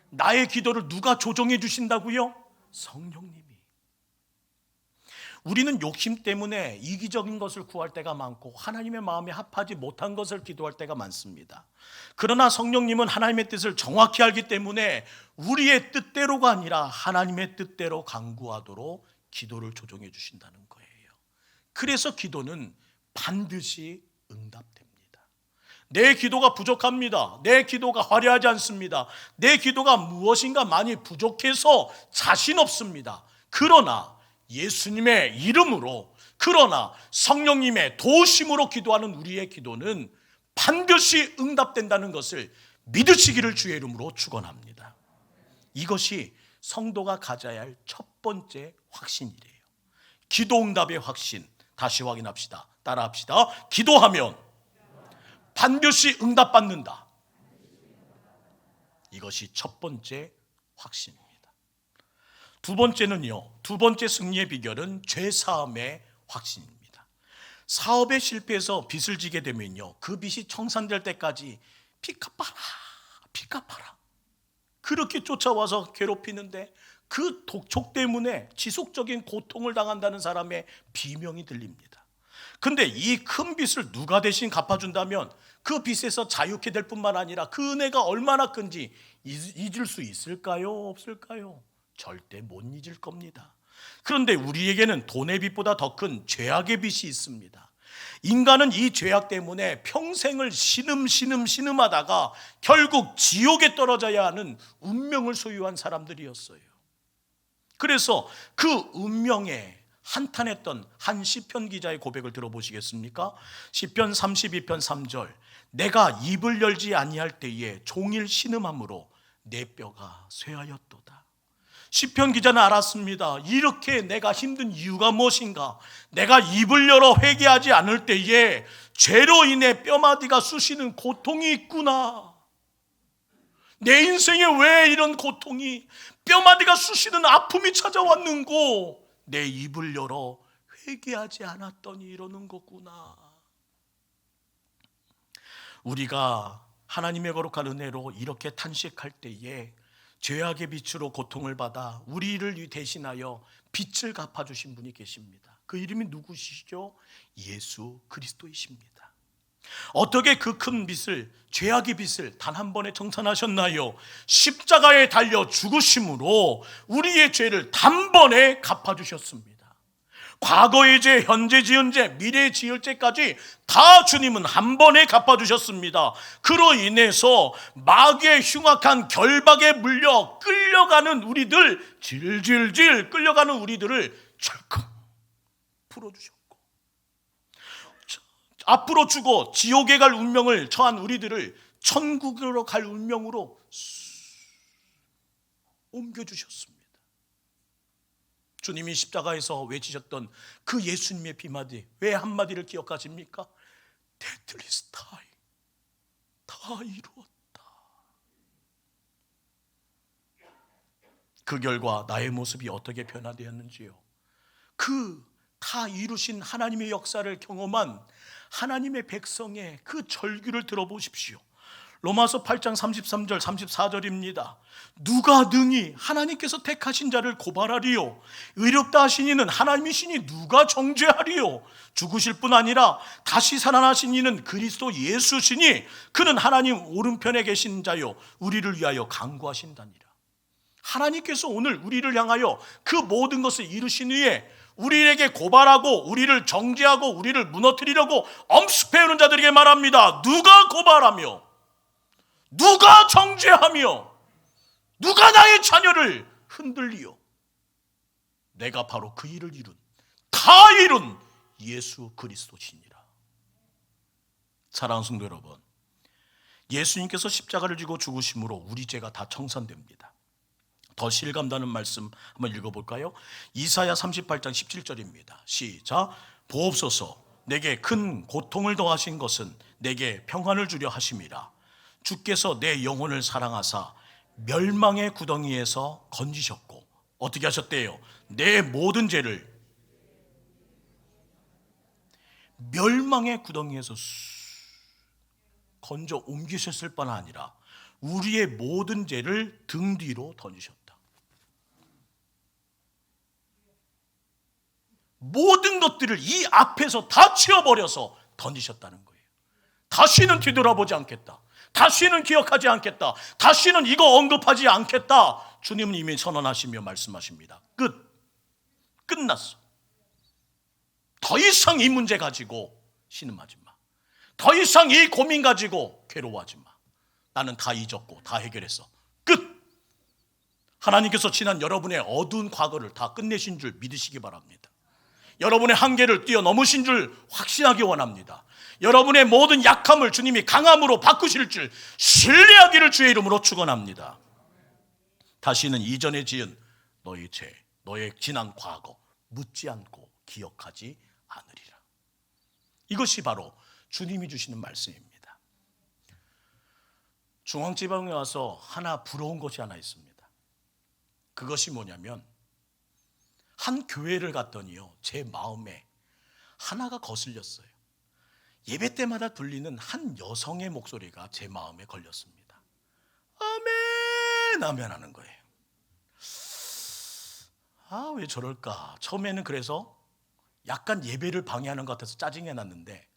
나의 기도를 누가 조정해 주신다고요? 성령님이. 우리는 욕심 때문에 이기적인 것을 구할 때가 많고 하나님의 마음에 합하지 못한 것을 기도할 때가 많습니다. 그러나 성령님은 하나님의 뜻을 정확히 알기 때문에 우리의 뜻대로가 아니라 하나님의 뜻대로 간구하도록 기도를 조정해 주신다는 거예요. 그래서 기도는 반드시 응답됩니다. 내 기도가 부족합니다. 내 기도가 화려하지 않습니다. 내 기도가 무엇인가 많이 부족해서 자신 없습니다. 그러나 예수님의 이름으로, 그러나 성령님의 도우심으로 기도하는 우리의 기도는 반드시 응답된다는 것을 믿으시기를 주의 이름으로 축원합니다. 이것이 성도가 가져야 할 첫 번째 확신이래요. 기도 응답의 확신. 다시 확인합시다. 따라합시다. 기도하면 반드시 응답받는다. 이것이 첫 번째 확신입니다. 두 번째는요, 두 번째 승리의 비결은 죄사함의 확신입니다. 사업에 실패해서 빚을 지게 되면요, 그 빚이 청산될 때까지 빚 갚아라 그렇게 쫓아와서 괴롭히는데 그 독촉 때문에 지속적인 고통을 당한다는 사람의 비명이 들립니다. 근데 이 큰 빚을 누가 대신 갚아준다면 그 빚에서 자유케 될 뿐만 아니라 그 은혜가 얼마나 큰지 잊을 수 있을까요? 없을까요? 절대 못 잊을 겁니다. 그런데 우리에게는 돈의 빚보다 더 큰 죄악의 빚이 있습니다. 인간은 이 죄악 때문에 평생을 신음하다가 결국 지옥에 떨어져야 하는 운명을 소유한 사람들이었어요. 그래서 그 운명에 한탄했던 한 시편 기자의 고백을 들어보시겠습니까? 시편 32편 3절, 내가 입을 열지 아니할 때에 종일 신음함으로 내 뼈가 쇠하였도다. 시편 기자는 알았습니다. 이렇게 내가 힘든 이유가 무엇인가? 내가 입을 열어 회개하지 않을 때에 죄로 인해 뼈마디가 쑤시는 고통이 있구나. 내 인생에 왜 이런 고통이, 뼈마디가 쑤시는 아픔이 찾아왔는고, 내 입을 열어 회개하지 않았더니 이러는 거구나. 우리가 하나님의 거룩한 은혜로 이렇게 탄식할 때에 죄악의 빛으로 고통을 받아 우리를 대신하여 빛을 갚아주신 분이 계십니다. 그 이름이 누구시죠? 예수 그리스도이십니다. 어떻게 그 큰 빛을, 죄악의 빛을 단 한 번에 청산하셨나요? 십자가에 달려 죽으심으로 우리의 죄를 단번에 갚아주셨습니다. 과거의 죄, 현재 지은 죄, 미래 지을 죄까지 다 주님은 한 번에 갚아주셨습니다. 그로 인해서 마귀의 흉악한 결박에 물려 끌려가는 우리들, 질질질 끌려가는 우리들을 철컥 풀어주셨고, 앞으로 죽어 지옥에 갈 운명을 처한 우리들을 천국으로 갈 운명으로 옮겨주셨습니다. 주님이 십자가에서 외치셨던 그 예수님의 비마디, 왜 한마디를 기억하십니까? 테틀리스타이, 다 이루었다. 그 결과 나의 모습이 어떻게 변화되었는지요, 그 다 이루신 하나님의 역사를 경험한 하나님의 백성의 그 절규를 들어보십시오. 로마서 8장 33절 34절입니다. 누가 능히 하나님께서 택하신 자를 고발하리요? 의롭다 하신 이는 하나님이시니 누가 정죄하리요? 죽으실 뿐 아니라 다시 살아나신 이는 그리스도 예수시니 그는 하나님 오른편에 계신 자요 우리를 위하여 간구하신다니라. 하나님께서 오늘 우리를 향하여 그 모든 것을 이루신 후에 우리에게 고발하고 우리를 정죄하고 우리를 무너뜨리려고 엄습해오는 자들에게 말합니다. 누가 고발하며 누가 정죄하며 누가 나의 자녀를 흔들리요? 내가 바로 그 일을 다 이룬 예수 그리스도시니라. 사랑하는 성도 여러분, 예수님께서 십자가를 지고 죽으심으로 우리 죄가 다 청산됩니다. 더 실감나는 말씀 한번 읽어볼까요? 이사야 38장 17절입니다. 시작. 보옵소서, 내게 큰 고통을 더하신 것은 내게 평안을 주려 하심이라. 주께서 내 영혼을 사랑하사 멸망의 구덩이에서 건지셨고, 어떻게 하셨대요? 내 모든 죄를 멸망의 구덩이에서 건져 옮기셨을 뿐 아니라 우리의 모든 죄를 등 뒤로 던지셨다. 모든 것들을 이 앞에서 다 치워버려서 던지셨다는 거예요. 다시는 뒤돌아보지 않겠다. 다시는 기억하지 않겠다. 다시는 이거 언급하지 않겠다. 주님은 이미 선언하시며 말씀하십니다. 끝났어. 더 이상 이 문제 가지고 신음하지 마. 더 이상 이 고민 가지고 괴로워하지 마. 나는 다 잊었고 다 해결했어. 끝. 하나님께서 지난 여러분의 어두운 과거를 다 끝내신 줄 믿으시기 바랍니다. 여러분의 한계를 뛰어넘으신 줄 확신하기 원합니다. 여러분의 모든 약함을 주님이 강함으로 바꾸실 줄 신뢰하기를 주의 이름으로 축원합니다. 다시는 이전에 지은 너의 죄, 너의 지난 과거 묻지 않고 기억하지 않으리라. 이것이 바로 주님이 주시는 말씀입니다. 중앙지방에 와서 하나 부러운 것이 하나 있습니다. 그것이 뭐냐면, 한 교회를 갔더니요, 제 마음에 하나가 거슬렸어요. 예배 때마다 들리는 한 여성의 목소리가 제 마음에 걸렸습니다. 아멘 아멘 하는 거예요. 왜 저럴까? 처음에는 그래서 약간 예배를 방해하는 것 같아서 짜증이 났는데,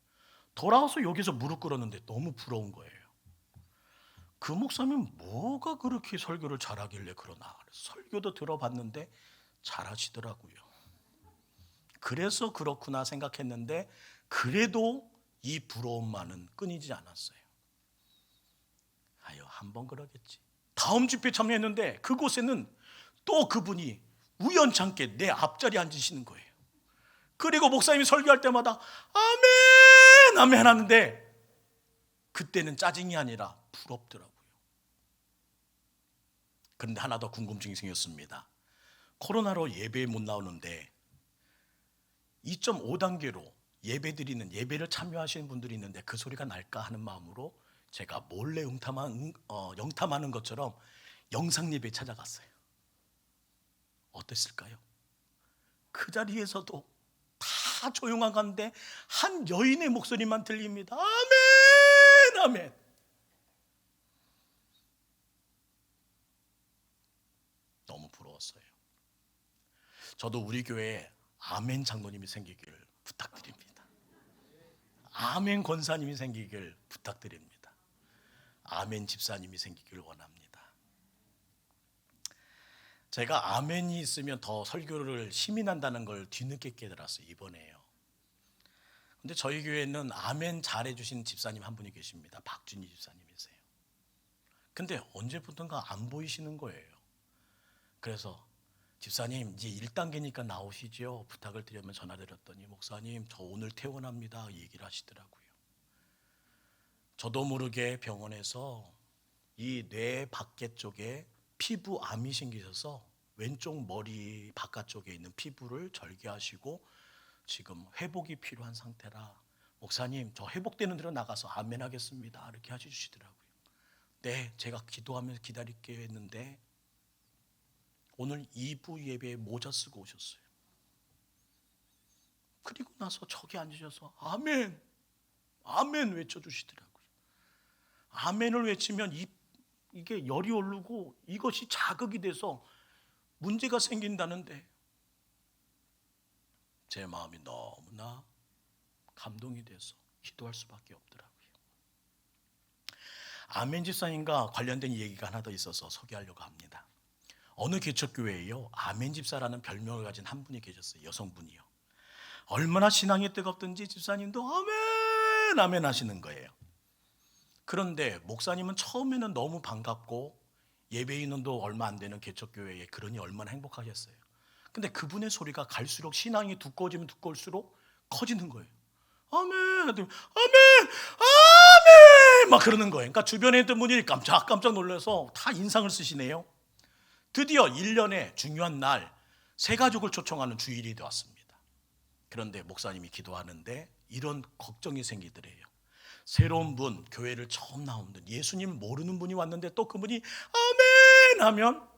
돌아와서 여기서 무릎 꿇었는데 너무 부러운 거예요. 그 목사님 뭐가 그렇게 설교를 잘하길래 그러나. 설교도 들어봤는데 잘하시더라고요. 그래서 그렇구나 생각했는데 그래도 이 부러움만은 끊이지 않았어요. 아유, 한번 그러겠지. 다음 집회 참여했는데 그곳에는 또 그분이 우연찮게 내 앞자리에 앉으시는 거예요. 그리고 목사님이 설교할 때마다 아멘 아멘 하는데 그때는 짜증이 아니라 부럽더라고요. 그런데 하나 더 궁금증이 생겼습니다. 코로나로 예배에 못 나오는데 2.5단계로 예배를 참여하시는 분들이 있는데 그 소리가 날까 하는 마음으로 제가 몰래 영탐하는 것처럼 영상 예배에 찾아갔어요. 어땠을까요? 그 자리에서도 다 조용한 가운데 한 여인의 목소리만 들립니다. 아멘 아멘. 너무 부러웠어요. 저도 우리 교회에 아멘 장로님이 생기기를 부탁드립니다. 아멘 권사님이 생기기를 부탁드립니다. 아멘 집사님이 생기기를 원합니다. 제가 아멘이 있으면 더 설교를 힘이 난다는 걸 뒤늦게 깨달았어요. 이번에요. 근데 저희 교회는 아멘 잘해주신 집사님 한 분이 계십니다. 박준희 집사님이세요. 근데 언제부턴가 안 보이시는 거예요. 그래서 집사님 이제 1단계니까 나오시죠. 부탁을 드리면 전화드렸더니 목사님 저 오늘 퇴원합니다 얘기를 하시더라고요. 저도 모르게 병원에서 이 뇌 밖에 쪽에 피부암이 생기셔서 왼쪽 머리 바깥쪽에 있는 피부를 절개하시고 지금 회복이 필요한 상태라 목사님 저 회복되는 대로 나가서 아멘 하겠습니다 이렇게 해주시더라고요. 네, 제가 기도하면서 기다릴게요 했는데 오늘 2부 예배에 모자 쓰고 오셨어요. 그리고 나서 저기 앉으셔서 아멘 아멘 외쳐주시더라고요. 아멘을 외치면 이게 열이 오르고 이것이 자극이 돼서 문제가 생긴다는데 제 마음이 너무나 감동이 돼서 기도할 수밖에 없더라고요. 아멘 집사님과 관련된 얘기가 하나 더 있어서 소개하려고 합니다. 어느 개척교회에요 아멘 집사라는 별명을 가진 한 분이 계셨어요. 여성분이요. 얼마나 신앙이 뜨겁든지 집사님도 아멘 아멘 하시는 거예요. 그런데 목사님은 처음에는 너무 반갑고 예배 인원도 얼마 안 되는 개척교회에 그러니 얼마나 행복하겠어요. 근데 그분의 소리가 갈수록 신앙이 두꺼워지면 두꺼울수록 커지는 거예요. 아멘 아멘 아멘 막 그러는 거예요. 그러니까 주변에 있던 분이 깜짝 놀라서 다 인상을 쓰시네요. 드디어 1년에 중요한 날 새 가족을 초청하는 주일이 되었습니다. 그런데 목사님이 기도하는데 이런 걱정이 생기더래요. 새로운 분, 교회를 처음 나오는 예수님을 모르는 분이 왔는데 또 그분이 아멘 하면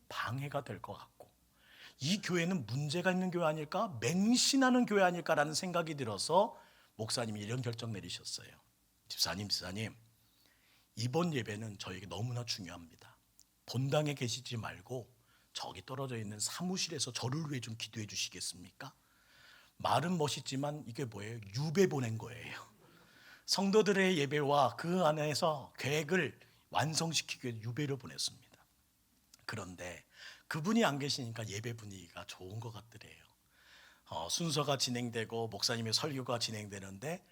방해가 될 것 같고 이 교회는 문제가 있는 교회 아닐까? 맹신하는 교회 아닐까라는 생각이 들어서 목사님이 이런 결정 내리셨어요. 집사님 이번 예배는 저에게 너무나 중요합니다. 본당에 계시지 말고 저기 떨어져 있는 사무실에서 저를 위해 좀 기도해 주시겠습니까? 말은 멋있지만 이게 뭐예요? 유배 보낸 거예요. 성도들의 예배와 그 안에서 계획을 완성시키기 위해 유배를 보냈습니다. 그런데 그분이 안 계시니까 예배 분위기가 좋은 것 같더래요. 순서가 진행되고 목사님의 설교가 진행되는데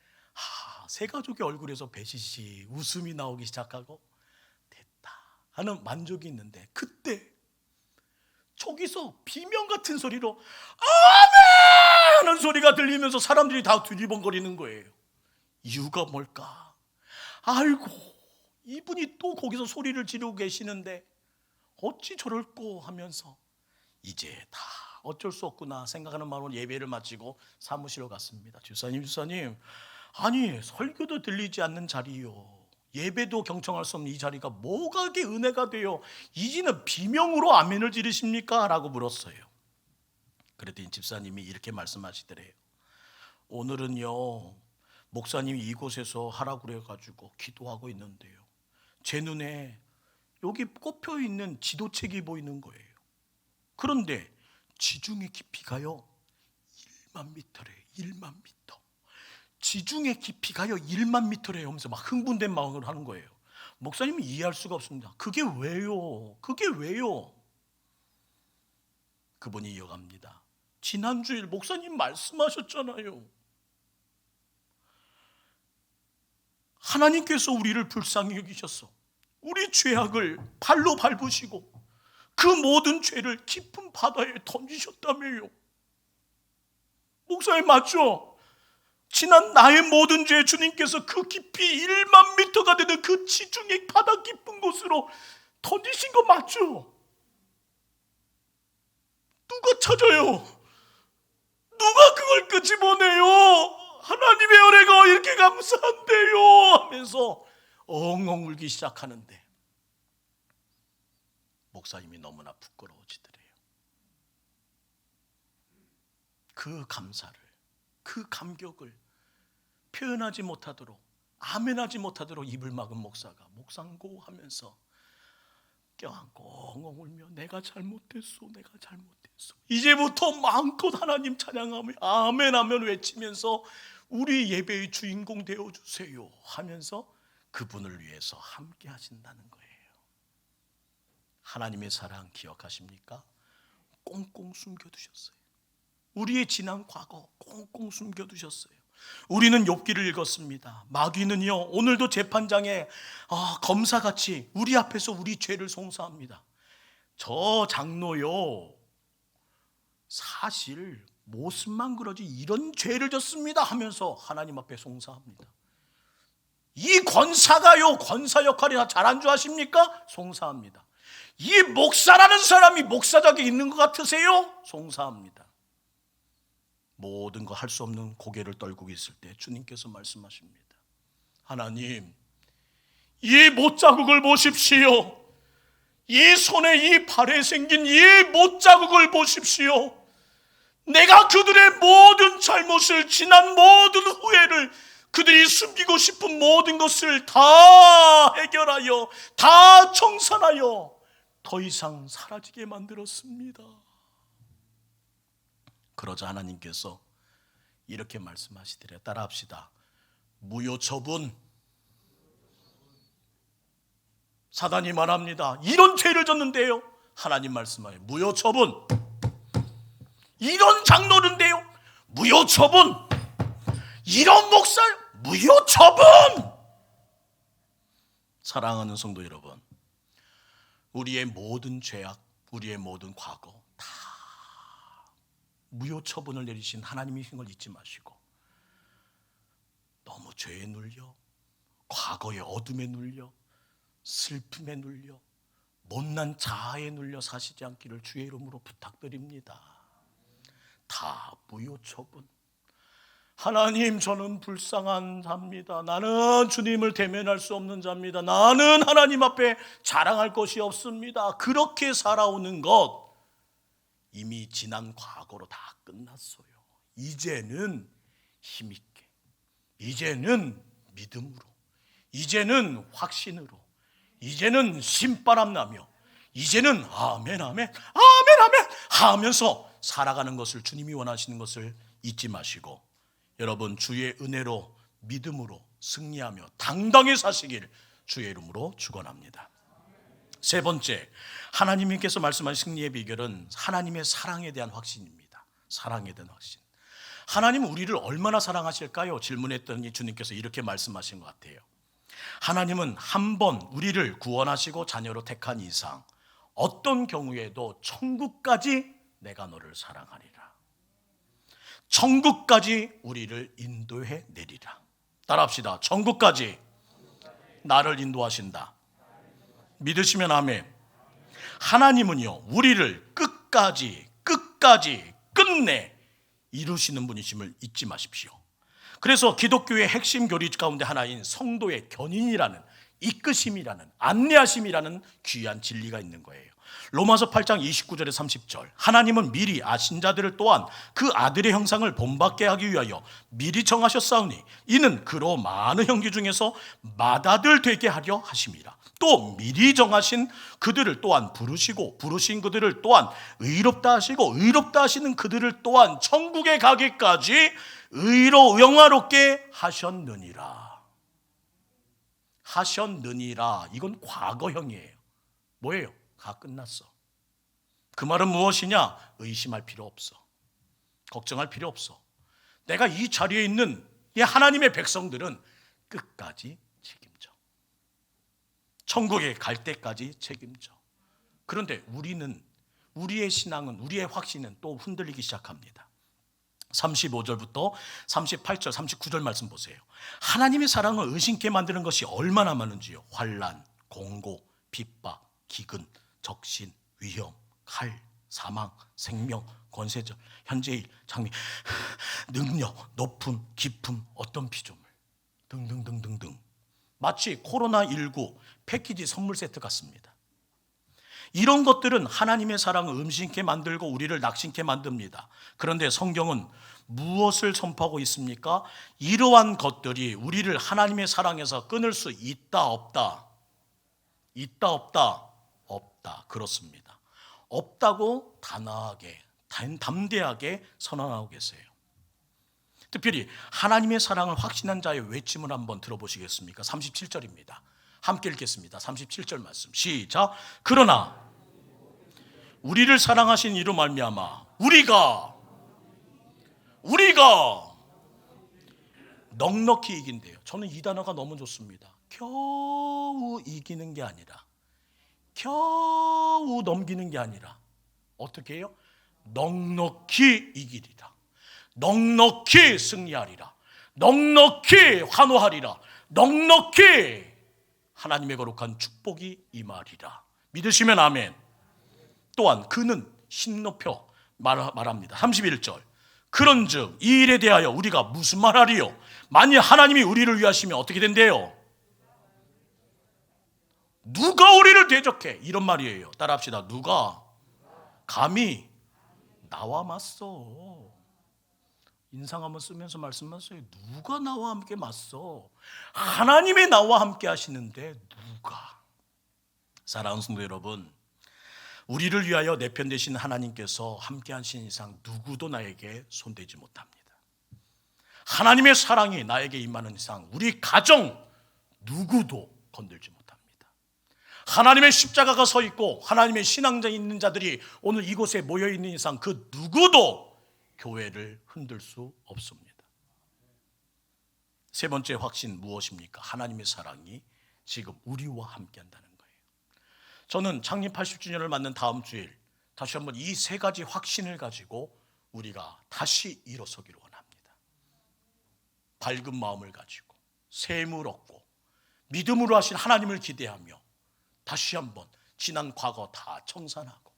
새 가족의 얼굴에서 배시시 웃음이 나오기 시작하고 됐다 하는 만족이 있는데 그때 저기서 비명 같은 소리로 아멘 하는 소리가 들리면서 사람들이 다 두리번거리는 거예요. 이유가 뭘까? 아이고 이분이 또 거기서 소리를 지르고 계시는데 어찌 저럴꼬 하면서 이제 다 어쩔 수 없구나 생각하는 마음으로 예배를 마치고 사무실로 갔습니다. 집사님 아니 설교도 들리지 않는 자리요 예배도 경청할 수 없는 이 자리가 뭐가 그렇게 은혜가 돼요 이제는 비명으로 아멘을 지르십니까? 라고 물었어요. 그랬더니 집사님이 이렇게 말씀하시더래요. 오늘은요 목사님이 이곳에서 하라고 그래가지고 기도하고 있는데요 제 눈에 여기 꼽혀있는 지도책이 보이는 거예요. 그런데 지중해 깊이가요 1만 미터래요. 1만 미터. 지중해 깊이가요 1만 미터래요 하면서 막 흥분된 마음으로 하는 거예요. 목사님이 이해할 수가 없습니다. 그게 왜요? 그게 왜요? 그분이 이어갑니다. 지난주일 목사님 말씀하셨잖아요. 하나님께서 우리를 불쌍히 여기셔서 우리 죄악을 발로 밟으시고 그 모든 죄를 깊은 바다에 던지셨다며요. 목사님 맞죠? 지난 나의 모든 죄 주님께서 그 깊이 1만 미터가 되는 그 지중해 바다 깊은 곳으로 던지신 거 맞죠? 누가 찾아요? 누가 그걸 끄집어내요? 하나님의 은혜가 이렇게 감사한데요 하면서 엉엉 울기 시작하는데 목사님이 너무나 부끄러워지더래요. 그 감사를, 그 감격을 표현하지 못하도록, 아멘하지 못하도록 입을 막은 목사가 목상고 하면서 껴안고 엉엉 울며 내가 잘못했어, 내가 잘못했어. 이제부터 마음껏 하나님 찬양하며 아멘하면 외치면서 우리 예배의 주인공 되어주세요 하면서 그분을 위해서 함께 하신다는 거예요. 하나님의 사랑 기억하십니까? 꽁꽁 숨겨두셨어요. 우리의 지난 과거 꽁꽁 숨겨두셨어요. 우리는 욥기를 읽었습니다. 마귀는요 오늘도 재판장에 검사같이 우리 앞에서 우리 죄를 송사합니다. 저 장로요 사실 모습만 그러지 이런 죄를 졌습니다 하면서 하나님 앞에 송사합니다. 이 권사가요 권사 역할이 다 잘한 줄 아십니까? 송사합니다. 이 목사라는 사람이 목사적이 있는 것 같으세요? 송사합니다. 모든 거 할 수 없는 고개를 떨구고 있을 때 주님께서 말씀하십니다. 하나님, 이 못자국을 보십시오. 이 손에 이 발에 생긴 이 못자국을 보십시오. 내가 그들의 모든 잘못을, 지난 모든 후회를, 그들이 숨기고 싶은 모든 것을 다 해결하여, 다 청산하여 더 이상 사라지게 만들었습니다. 그러자 하나님께서 이렇게 말씀하시더래요. 따라합시다. 무효처분. 사단이 말합니다. 이런 죄를 졌는데요. 하나님 말씀하여요. 무효처분. 이런 장로인데요. 무효처분. 이런 목사 무효처분. 사랑하는 성도 여러분, 우리의 모든 죄악, 우리의 모든 과거 다 무효처분을 내리신 하나님이신 걸 잊지 마시고 너무 죄에 눌려, 과거의 어둠에 눌려, 슬픔에 눌려, 못난 자아에 눌려 사시지 않기를 주의 이름으로 부탁드립니다. 다 무효처분. 하나님, 저는 불쌍한 자입니다. 나는 주님을 대면할 수 없는 자입니다. 나는 하나님 앞에 자랑할 것이 없습니다. 그렇게 살아오는 것 이미 지난 과거로 다 끝났어요. 이제는 힘있게, 이제는 믿음으로, 이제는 확신으로, 이제는 신바람 나며, 이제는 아멘 아멘 아멘 아멘 하면서 살아가는 것을 주님이 원하시는 것을 잊지 마시고 여러분 주의 은혜로 믿음으로 승리하며 당당히 사시길 주의 이름으로 축원합니다. 세 번째, 하나님께서 말씀하신 승리의 비결은 하나님의 사랑에 대한 확신입니다. 사랑에 대한 확신. 하나님은 우리를 얼마나 사랑하실까요? 질문했더니 주님께서 이렇게 말씀하신 것 같아요. 하나님은 한 번 우리를 구원하시고 자녀로 택한 이상 어떤 경우에도 천국까지 내가 너를 사랑하리라. 천국까지 우리를 인도해 내리라. 따라합시다. 천국까지 나를 인도하신다. 믿으시면 아멘. 하나님은요 우리를 끝까지 끝내 이루시는 분이심을 잊지 마십시오. 그래서 기독교의 핵심 교리 가운데 하나인 성도의 견인이라는, 이끄심이라는, 안내하심이라는 귀한 진리가 있는 거예요. 로마서 8장 29절에 30절, 하나님은 미리 아신 자들을 또한 그 아들의 형상을 본받게 하기 위하여 미리 정하셨사오니 이는 그로 많은 형제 중에서 맏아들 되게 하려 하심이라. 또 미리 정하신 그들을 또한 부르시고 부르신 그들을 또한 의롭다 하시고 의롭다 하시는 그들을 또한 천국에 가기까지 의로 영화롭게 하셨느니라. 하셨느니라. 이건 과거형이에요. 뭐예요? 다 끝났어. 그 말은 무엇이냐? 의심할 필요 없어. 걱정할 필요 없어. 내가 이 자리에 있는 이 하나님의 백성들은 끝까지 책임져. 천국에 갈 때까지 책임져. 그런데 우리의 신앙은, 우리의 확신은 또 흔들리기 시작합니다. 35절부터 38절, 39절 말씀 보세요. 하나님의 사랑을 의심케 만드는 것이 얼마나 많은지요. 환난, 공고, 핍박, 기근, 적신, 위험, 칼, 사망, 생명, 권세절, 현재일, 장미, 능력, 높음, 깊음, 어떤 피조물 등등등등등. 마치 코로나19 패키지 선물 세트 같습니다. 이런 것들은 하나님의 사랑을 음식케 만들고 우리를 낙심케 만듭니다. 그런데 성경은 무엇을 선포하고 있습니까? 이러한 것들이 우리를 하나님의 사랑에서 끊을 수 있다 없다? 있다 없다? 없다. 그렇습니다. 없다고 단호하게, 담대하게 선언하고 계세요. 특별히 하나님의 사랑을 확신한 자의 외침을 한번 들어보시겠습니까? 37절입니다. 함께 읽겠습니다. 37절 말씀 시작. 그러나 우리를 사랑하신 이로 말미암아 우리가 넉넉히 이긴대요. 저는 이 단어가 너무 좋습니다. 겨우 이기는 게 아니라, 겨우 넘기는 게 아니라 어떻게 해요? 넉넉히 이기리라, 넉넉히 승리하리라, 넉넉히 환호하리라, 넉넉히 하나님의 거룩한 축복이 임하리라. 믿으시면 아멘. 또한 그는 힘 높여 말합니다. 31절. 그런즉 이 일에 대하여 우리가 무슨 말하리요? 만일 하나님이 우리를 위하시면 어떻게 된대요? 누가 우리를 대적해? 이런 말이에요. 따라합시다. 누가 감히 나와 맞서? 인상 한번 쓰면서 말씀하세요. 누가 나와 함께 맞서? 하나님이 나와 함께 하시는데 누가? 사랑하는 성도 여러분, 우리를 위하여 내 편 되신 하나님께서 함께 하신 이상 누구도 나에게 손대지 못합니다. 하나님의 사랑이 나에게 임하는 이상 우리 가정 누구도 건들지 못합니다. 하나님의 십자가가 서 있고 하나님의 신앙자에 있는 자들이 오늘 이곳에 모여 있는 이상 그 누구도 교회를 흔들 수 없습니다. 세 번째 확신 무엇입니까? 하나님의 사랑이 지금 우리와 함께 한다는 거예요. 저는 창립 80주년을 맞는 다음 주일 다시 한번 이 세 가지 확신을 가지고 우리가 다시 일어서기를 원합니다. 밝은 마음을 가지고 샘을 얻고 믿음으로 하신 하나님을 기대하며 다시 한번 지난 과거 다 청산하고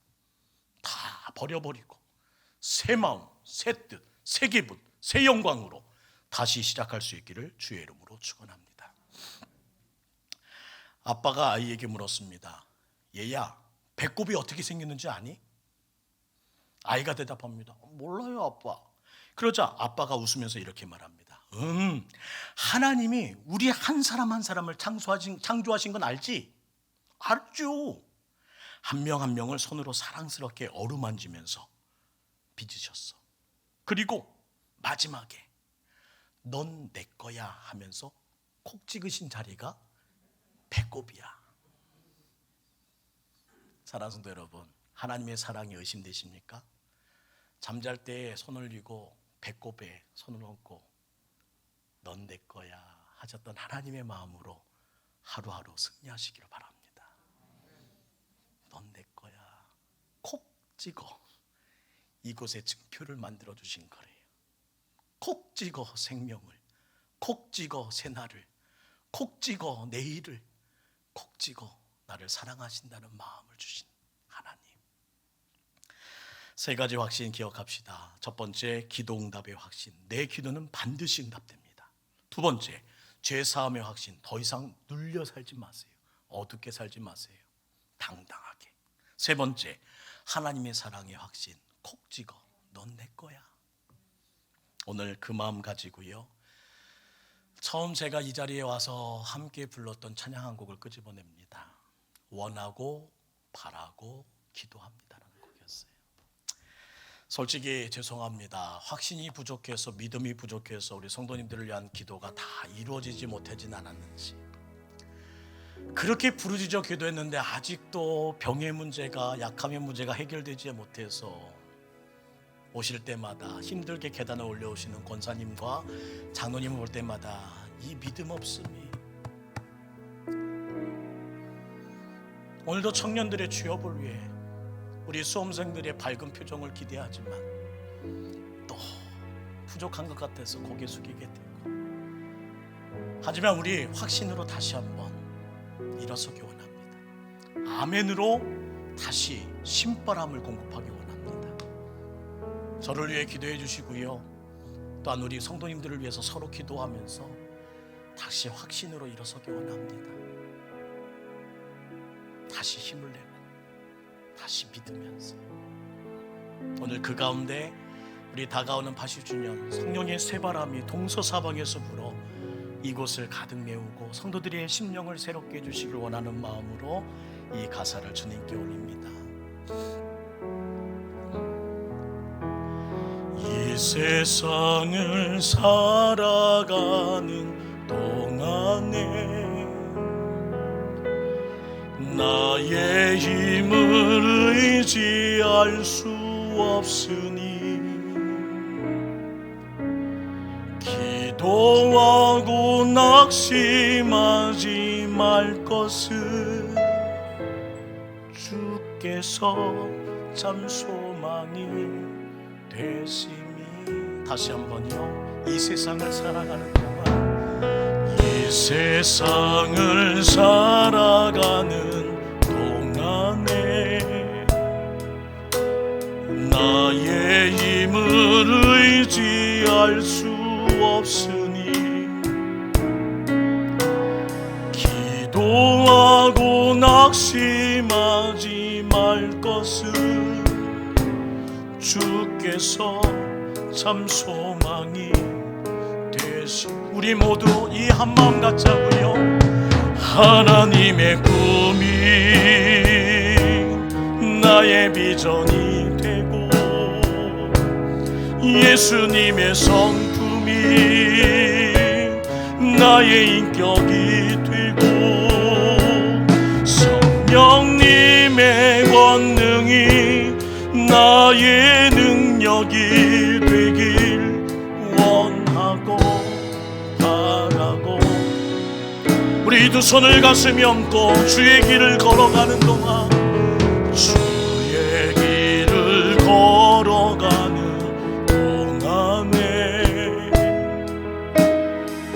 다 버려버리고 새 마음, 새 뜻, 새 기분, 새 영광으로 다시 시작할 수 있기를 주의 이름으로 축원합니다. 아빠가 아이에게 물었습니다. 얘야, 배꼽이 어떻게 생겼는지 아니? 아이가 대답합니다. 몰라요, 아빠. 그러자 아빠가 웃으면서 이렇게 말합니다. 하나님이 우리 한 사람 한 사람을 창조하신 건 알지? 알죠. 한 명 한 명을 손으로 사랑스럽게 어루만지면서 빚으셨어. 그리고 마지막에 넌 내 거야 하면서 콕 찍으신 자리가 배꼽이야. 사랑하는 성도 여러분, 하나님의 사랑이 의심되십니까? 잠잘 때 손 올리고 배꼽에 손을 얹고 넌 내 거야 하셨던 하나님의 마음으로 하루하루 승리하시기를 바랍니다. 넌 내 거야 콕 찍어 이곳에 증표를 만들어 주신 거래요. 콕 찍어 생명을, 콕 찍어 새날을, 콕 찍어 내일을, 콕 찍어 나를 사랑하신다는 마음을 주신 하나님. 세 가지 확신 기억합시다. 첫 번째, 기도 응답의 확신. 내 기도는 반드시 응답됩니다. 두 번째, 죄 사함의 확신. 더 이상 눌려 살지 마세요. 어둡게 살지 마세요. 당당하게. 세 번째, 하나님의 사랑의 확신. 콕 찍어 넌 내 거야. 오늘 그 마음 가지고요, 처음 제가 이 자리에 와서 함께 불렀던 찬양 한 곡을 끄집어냅니다. 원하고 바라고 기도합니다라는 곡이었어요. 솔직히 죄송합니다. 확신이 부족해서, 믿음이 부족해서 우리 성도님들을 위한 기도가 다 이루어지지 못하진 않았는지, 그렇게 부르짖어 기도했는데 아직도 병의 문제가, 약함의 문제가 해결되지 못해서 오실 때마다 힘들게 계단을 올려오시는 권사님과 장로님을 볼 때마다 이 믿음 없음이, 오늘도 청년들의 취업을 위해 우리 수험생들의 밝은 표정을 기대하지만 또 부족한 것 같아서 고개 숙이게 되고, 하지만 우리 확신으로 다시 한번 일어서기 원합니다. 아멘으로 다시 신바람을 공급하기 원합니다. 저를 위해 기도해 주시고요, 또한 우리 성도님들을 위해서 서로 기도하면서 다시 확신으로 일어서기 원합니다. 다시 힘을 내고 다시 믿으면서 오늘 그 가운데 우리 다가오는 80주년 성령의 쇠바람이 동서사방에서 불어 이곳을 가득 메우고 성도들의 심령을 새롭게 해주시길 원하는 마음으로 이 가사를 주님께 올립니다. 이 세상을 살아가는 동안에 나의 힘을 의지할 수 없으니 기도하고 낙심하지 말 것을 주께서 참 소망이 되심이. 다시 한번요. 이 세상을 살아가는 동안, 이 세상을 살아가는 동안에 나의 힘을 의지할 수 없으니 기도하고 낙심하지 말 것을 주께서 참 소망이 되시. 우리 모두 이 한마음 갖자고요. 하나님의 꿈이 나의 비전이 되고 예수님의 성품이 나의 인격이 되고 성령님의 권능이 나의 능력이 되길 원하고 바라고. 우리 두 손을 가슴에 얹고 주의 길을 걸어가는 동안, 주의 길을 걸어가는 동안에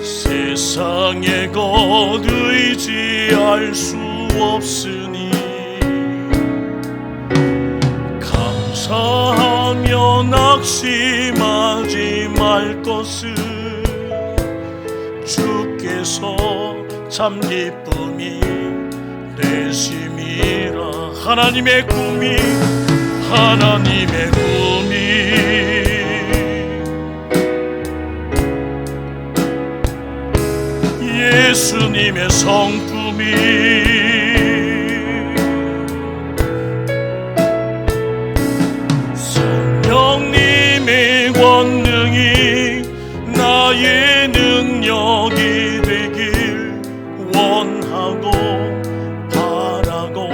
세상의 것 의지할 수 없으니 감사하며 낙심하지 말 것을 주께서 참 기쁨이 되심이라. 하나님의 꿈이, 하나님의 꿈이 예수님의 성품이 성령님의 권능이 나의 능력이 되길 원하고 바라고.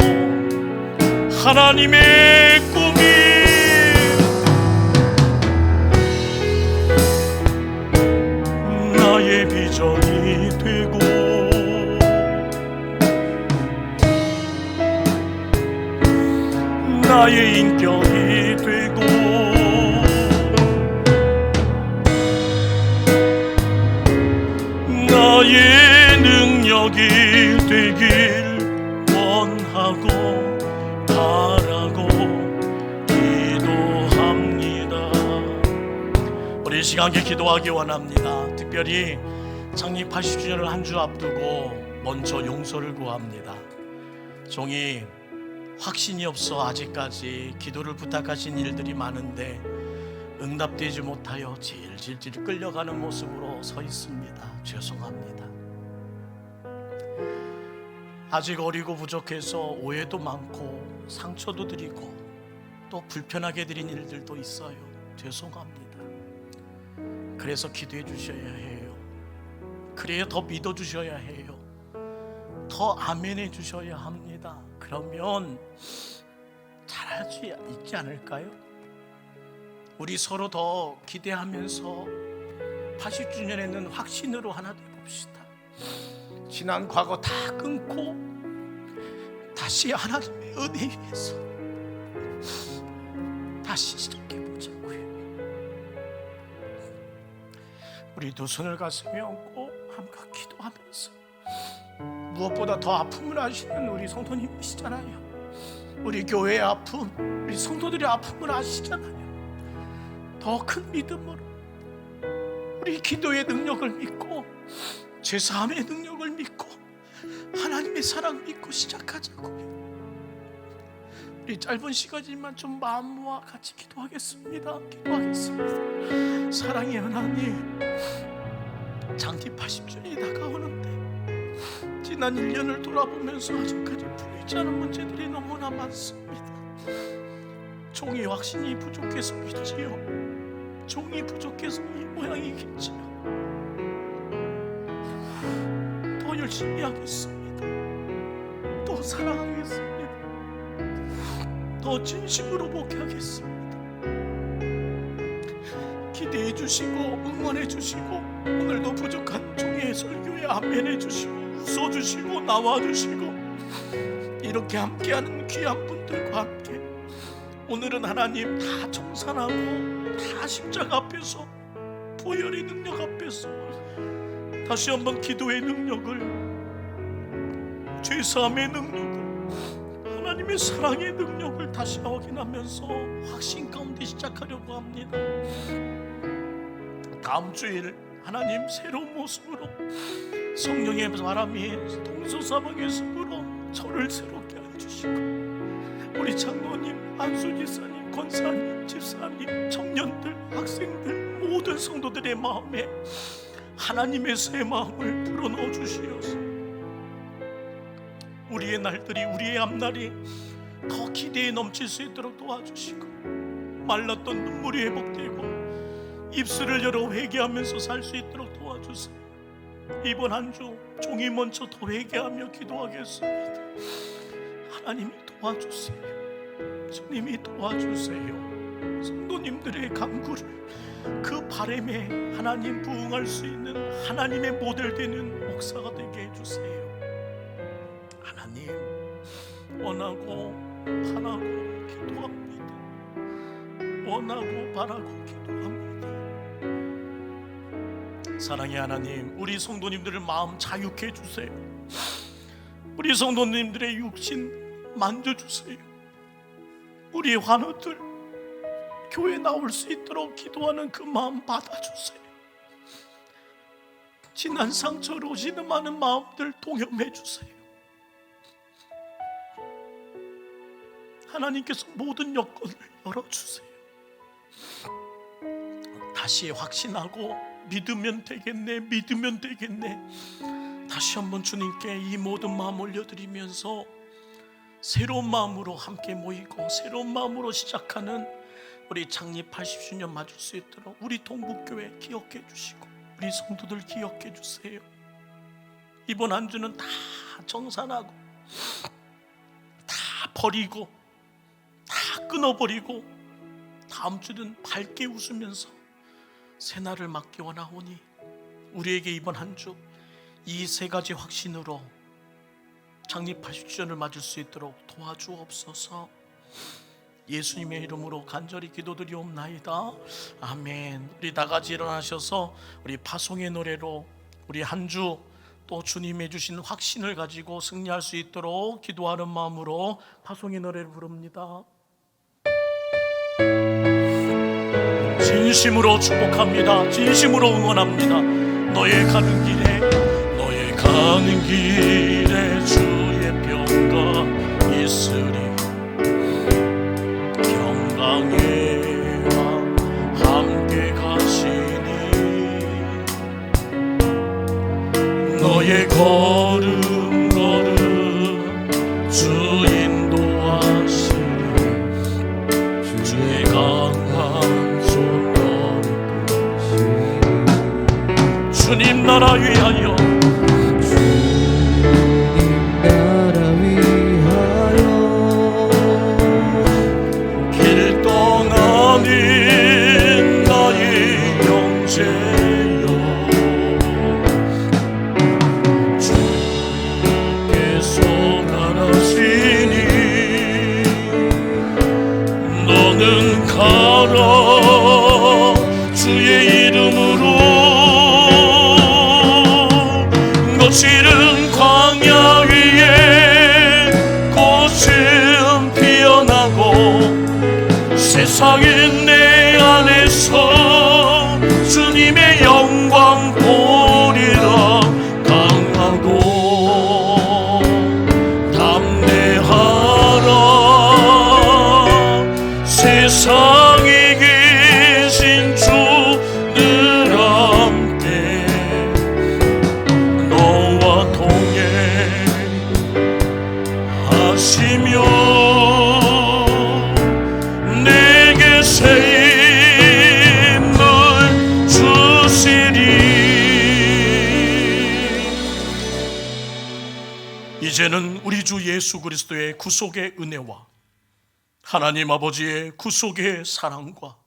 하나님의 꿈이 나의 비전이 되고 나의 인격이 되고 나의 능력이 되길 원하고 바라고 기도합니다. 우리 이 시간 기도하기 원합니다. 특별히 창립 80주년을 한 주 앞두고 먼저 용서를 구합니다. 종이 확신이 없어 아직까지 기도를 부탁하신 일들이 많은데 응답되지 못하여 질질질 끌려가는 모습으로 서 있습니다. 죄송합니다. 아직 어리고 부족해서 오해도 많고 상처도 드리고 또 불편하게 드린 일들도 있어요. 죄송합니다. 그래서 기도해 주셔야 해요. 그래야 더 믿어 주셔야 해요. 더 더 아멘해 주셔야 합니다. 그러면 잘할 수 있지 않을까요? 우리 서로 더 기대하면서 80주년에는 확신으로 하나 되봅시다. 지난 과거 다 끊고 다시 하나님의 은혜 위에서 다시 시작해보자고요. 우리 두 손을 가슴에 얹고 함께 기도하면서, 무엇보다 더 아픔을 아시는 우리 성도님이시잖아요. 우리 교회의 아픔, 우리 성도들의 아픔을 아시잖아요. 더 큰 믿음으로 우리 기도의 능력을 믿고 제사함의 능력을 믿고 하나님의 사랑 믿고 시작하자고요. 우리 짧은 시간이지만 좀 마음과 같이 기도하겠습니다. 사랑의 하나님, 장기 80주년이 다가오는데 지난 1년을 돌아보면서 아직까지 풀리지 않은 문제들이 너무나 많습니다. 종이 확신이 부족해서겠지요. 종이 부족해서 이 모양이겠지요. 더 열심히 하겠습니다. 더 사랑하겠습니다. 더 진심으로 목회하겠습니다. 기대해 주시고 응원해 주시고 오늘도 부족한 종의 설교에 아멘해 주시고 웃어 주시고 나와 주시고 이렇게 함께하는 귀한 분들과 함께 오늘은 하나님 다 정산하고 다 십자가 앞에서 보혈의 능력 앞에서 다시 한번 기도의 능력을, 죄사함의 능력을, 하나님의 사랑의 능력을 다시 확인하면서 확신 가운데 시작하려고 합니다. 다음 주일 하나님 새로운 모습으로 성령의 바람이 동서사방에서 불어 저를 새롭게 해주시고 우리 장로님, 안수 지사님, 권사님, 집사님, 청년들, 학생들 모든 성도들의 마음에 하나님의 새 마음을 불어넣어 주시옵소서. 우리의 날들이, 우리의 앞날이 더 기대에 넘칠 수 있도록 도와주시고 말랐던 눈물이 회복되고 입술을 열어 회개하면서 살 수 있도록 도와주세요. 이번 한 주 종이 먼저 더 회개하며 기도하겠습니다. 하나님이 도와주세요. 주님이 도와주세요. 성도님들의 간구를, 그 바람에 하나님 부응할 수 있는 하나님의 모델 되는 목사가 되게 해주세요. 하나님, 원하고 바라고 기도합니다. 원하고 바라고 기도합니다. 사랑의 하나님, 우리 성도님들의 마음 자유케 해주세요. 우리 성도님들의 육신 만져주세요. 우리의 환우들 교회 나올 수 있도록 기도하는 그 마음 받아주세요. 지난 상처로 오시는 많은 마음들 동염해 주세요. 하나님께서 모든 여건을 열어주세요. 다시 확신하고 믿으면 되겠네, 믿으면 되겠네. 다시 한번 주님께 이 모든 마음 올려드리면서 새로운 마음으로 함께 모이고 새로운 마음으로 시작하는 우리 창립 80주년 맞을 수 있도록 우리 동북교회 기억해 주시고 우리 성도들 기억해 주세요. 이번 한 주는 다 정산하고 다 버리고 다 끊어버리고 다음 주는 밝게 웃으면서 새날을 맞기 원하오니 우리에게 이번 한 주 이 세 가지 확신으로 창립 80주년을 맞을 수 있도록 도와주옵소서. 예수님의 이름으로 간절히 기도드리옵나이다. 아멘. 우리 다 같이 일어나셔서 우리 파송의 노래로 우리 한 주 또 주님이 주신 확신을 가지고 승리할 수 있도록 기도하는 마음으로 파송의 노래를 부릅니다. 진심으로 축복합니다. 진심으로 응원합니다. 너의 가는 길에 주의 평강 있으리. 평강해와 함께 가시니 너의 걸음 주 인도하시니 주의 강한 손 주님 나라 위하여 위에서 주님의 영광 보리라. 강하고 담대하라. 세상에 계신 주 늘 함께 너와 동행하시며 내게 새 힘을 주시리. 이제는 우리 주 예수 그리스도의 구속의 은혜와 하나님 아버지의 구속의 사랑과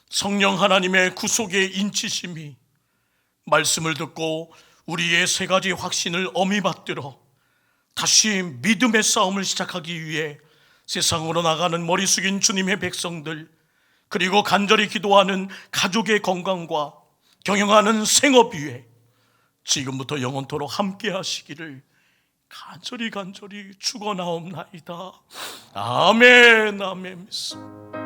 성령 하나님의 구속의 인치심이 말씀을 듣고 우리의 세 가지 확신을 엄히 받들어 다시 믿음의 싸움을 시작하기 위해 세상으로 나가는 머리 숙인 주님의 백성들, 그리고 간절히 기도하는 가족의 건강과 경영하는 생업 위에 지금부터 영원토록 함께 하시기를 간절히 축원하옵나이다. 아멘. 믿습니다.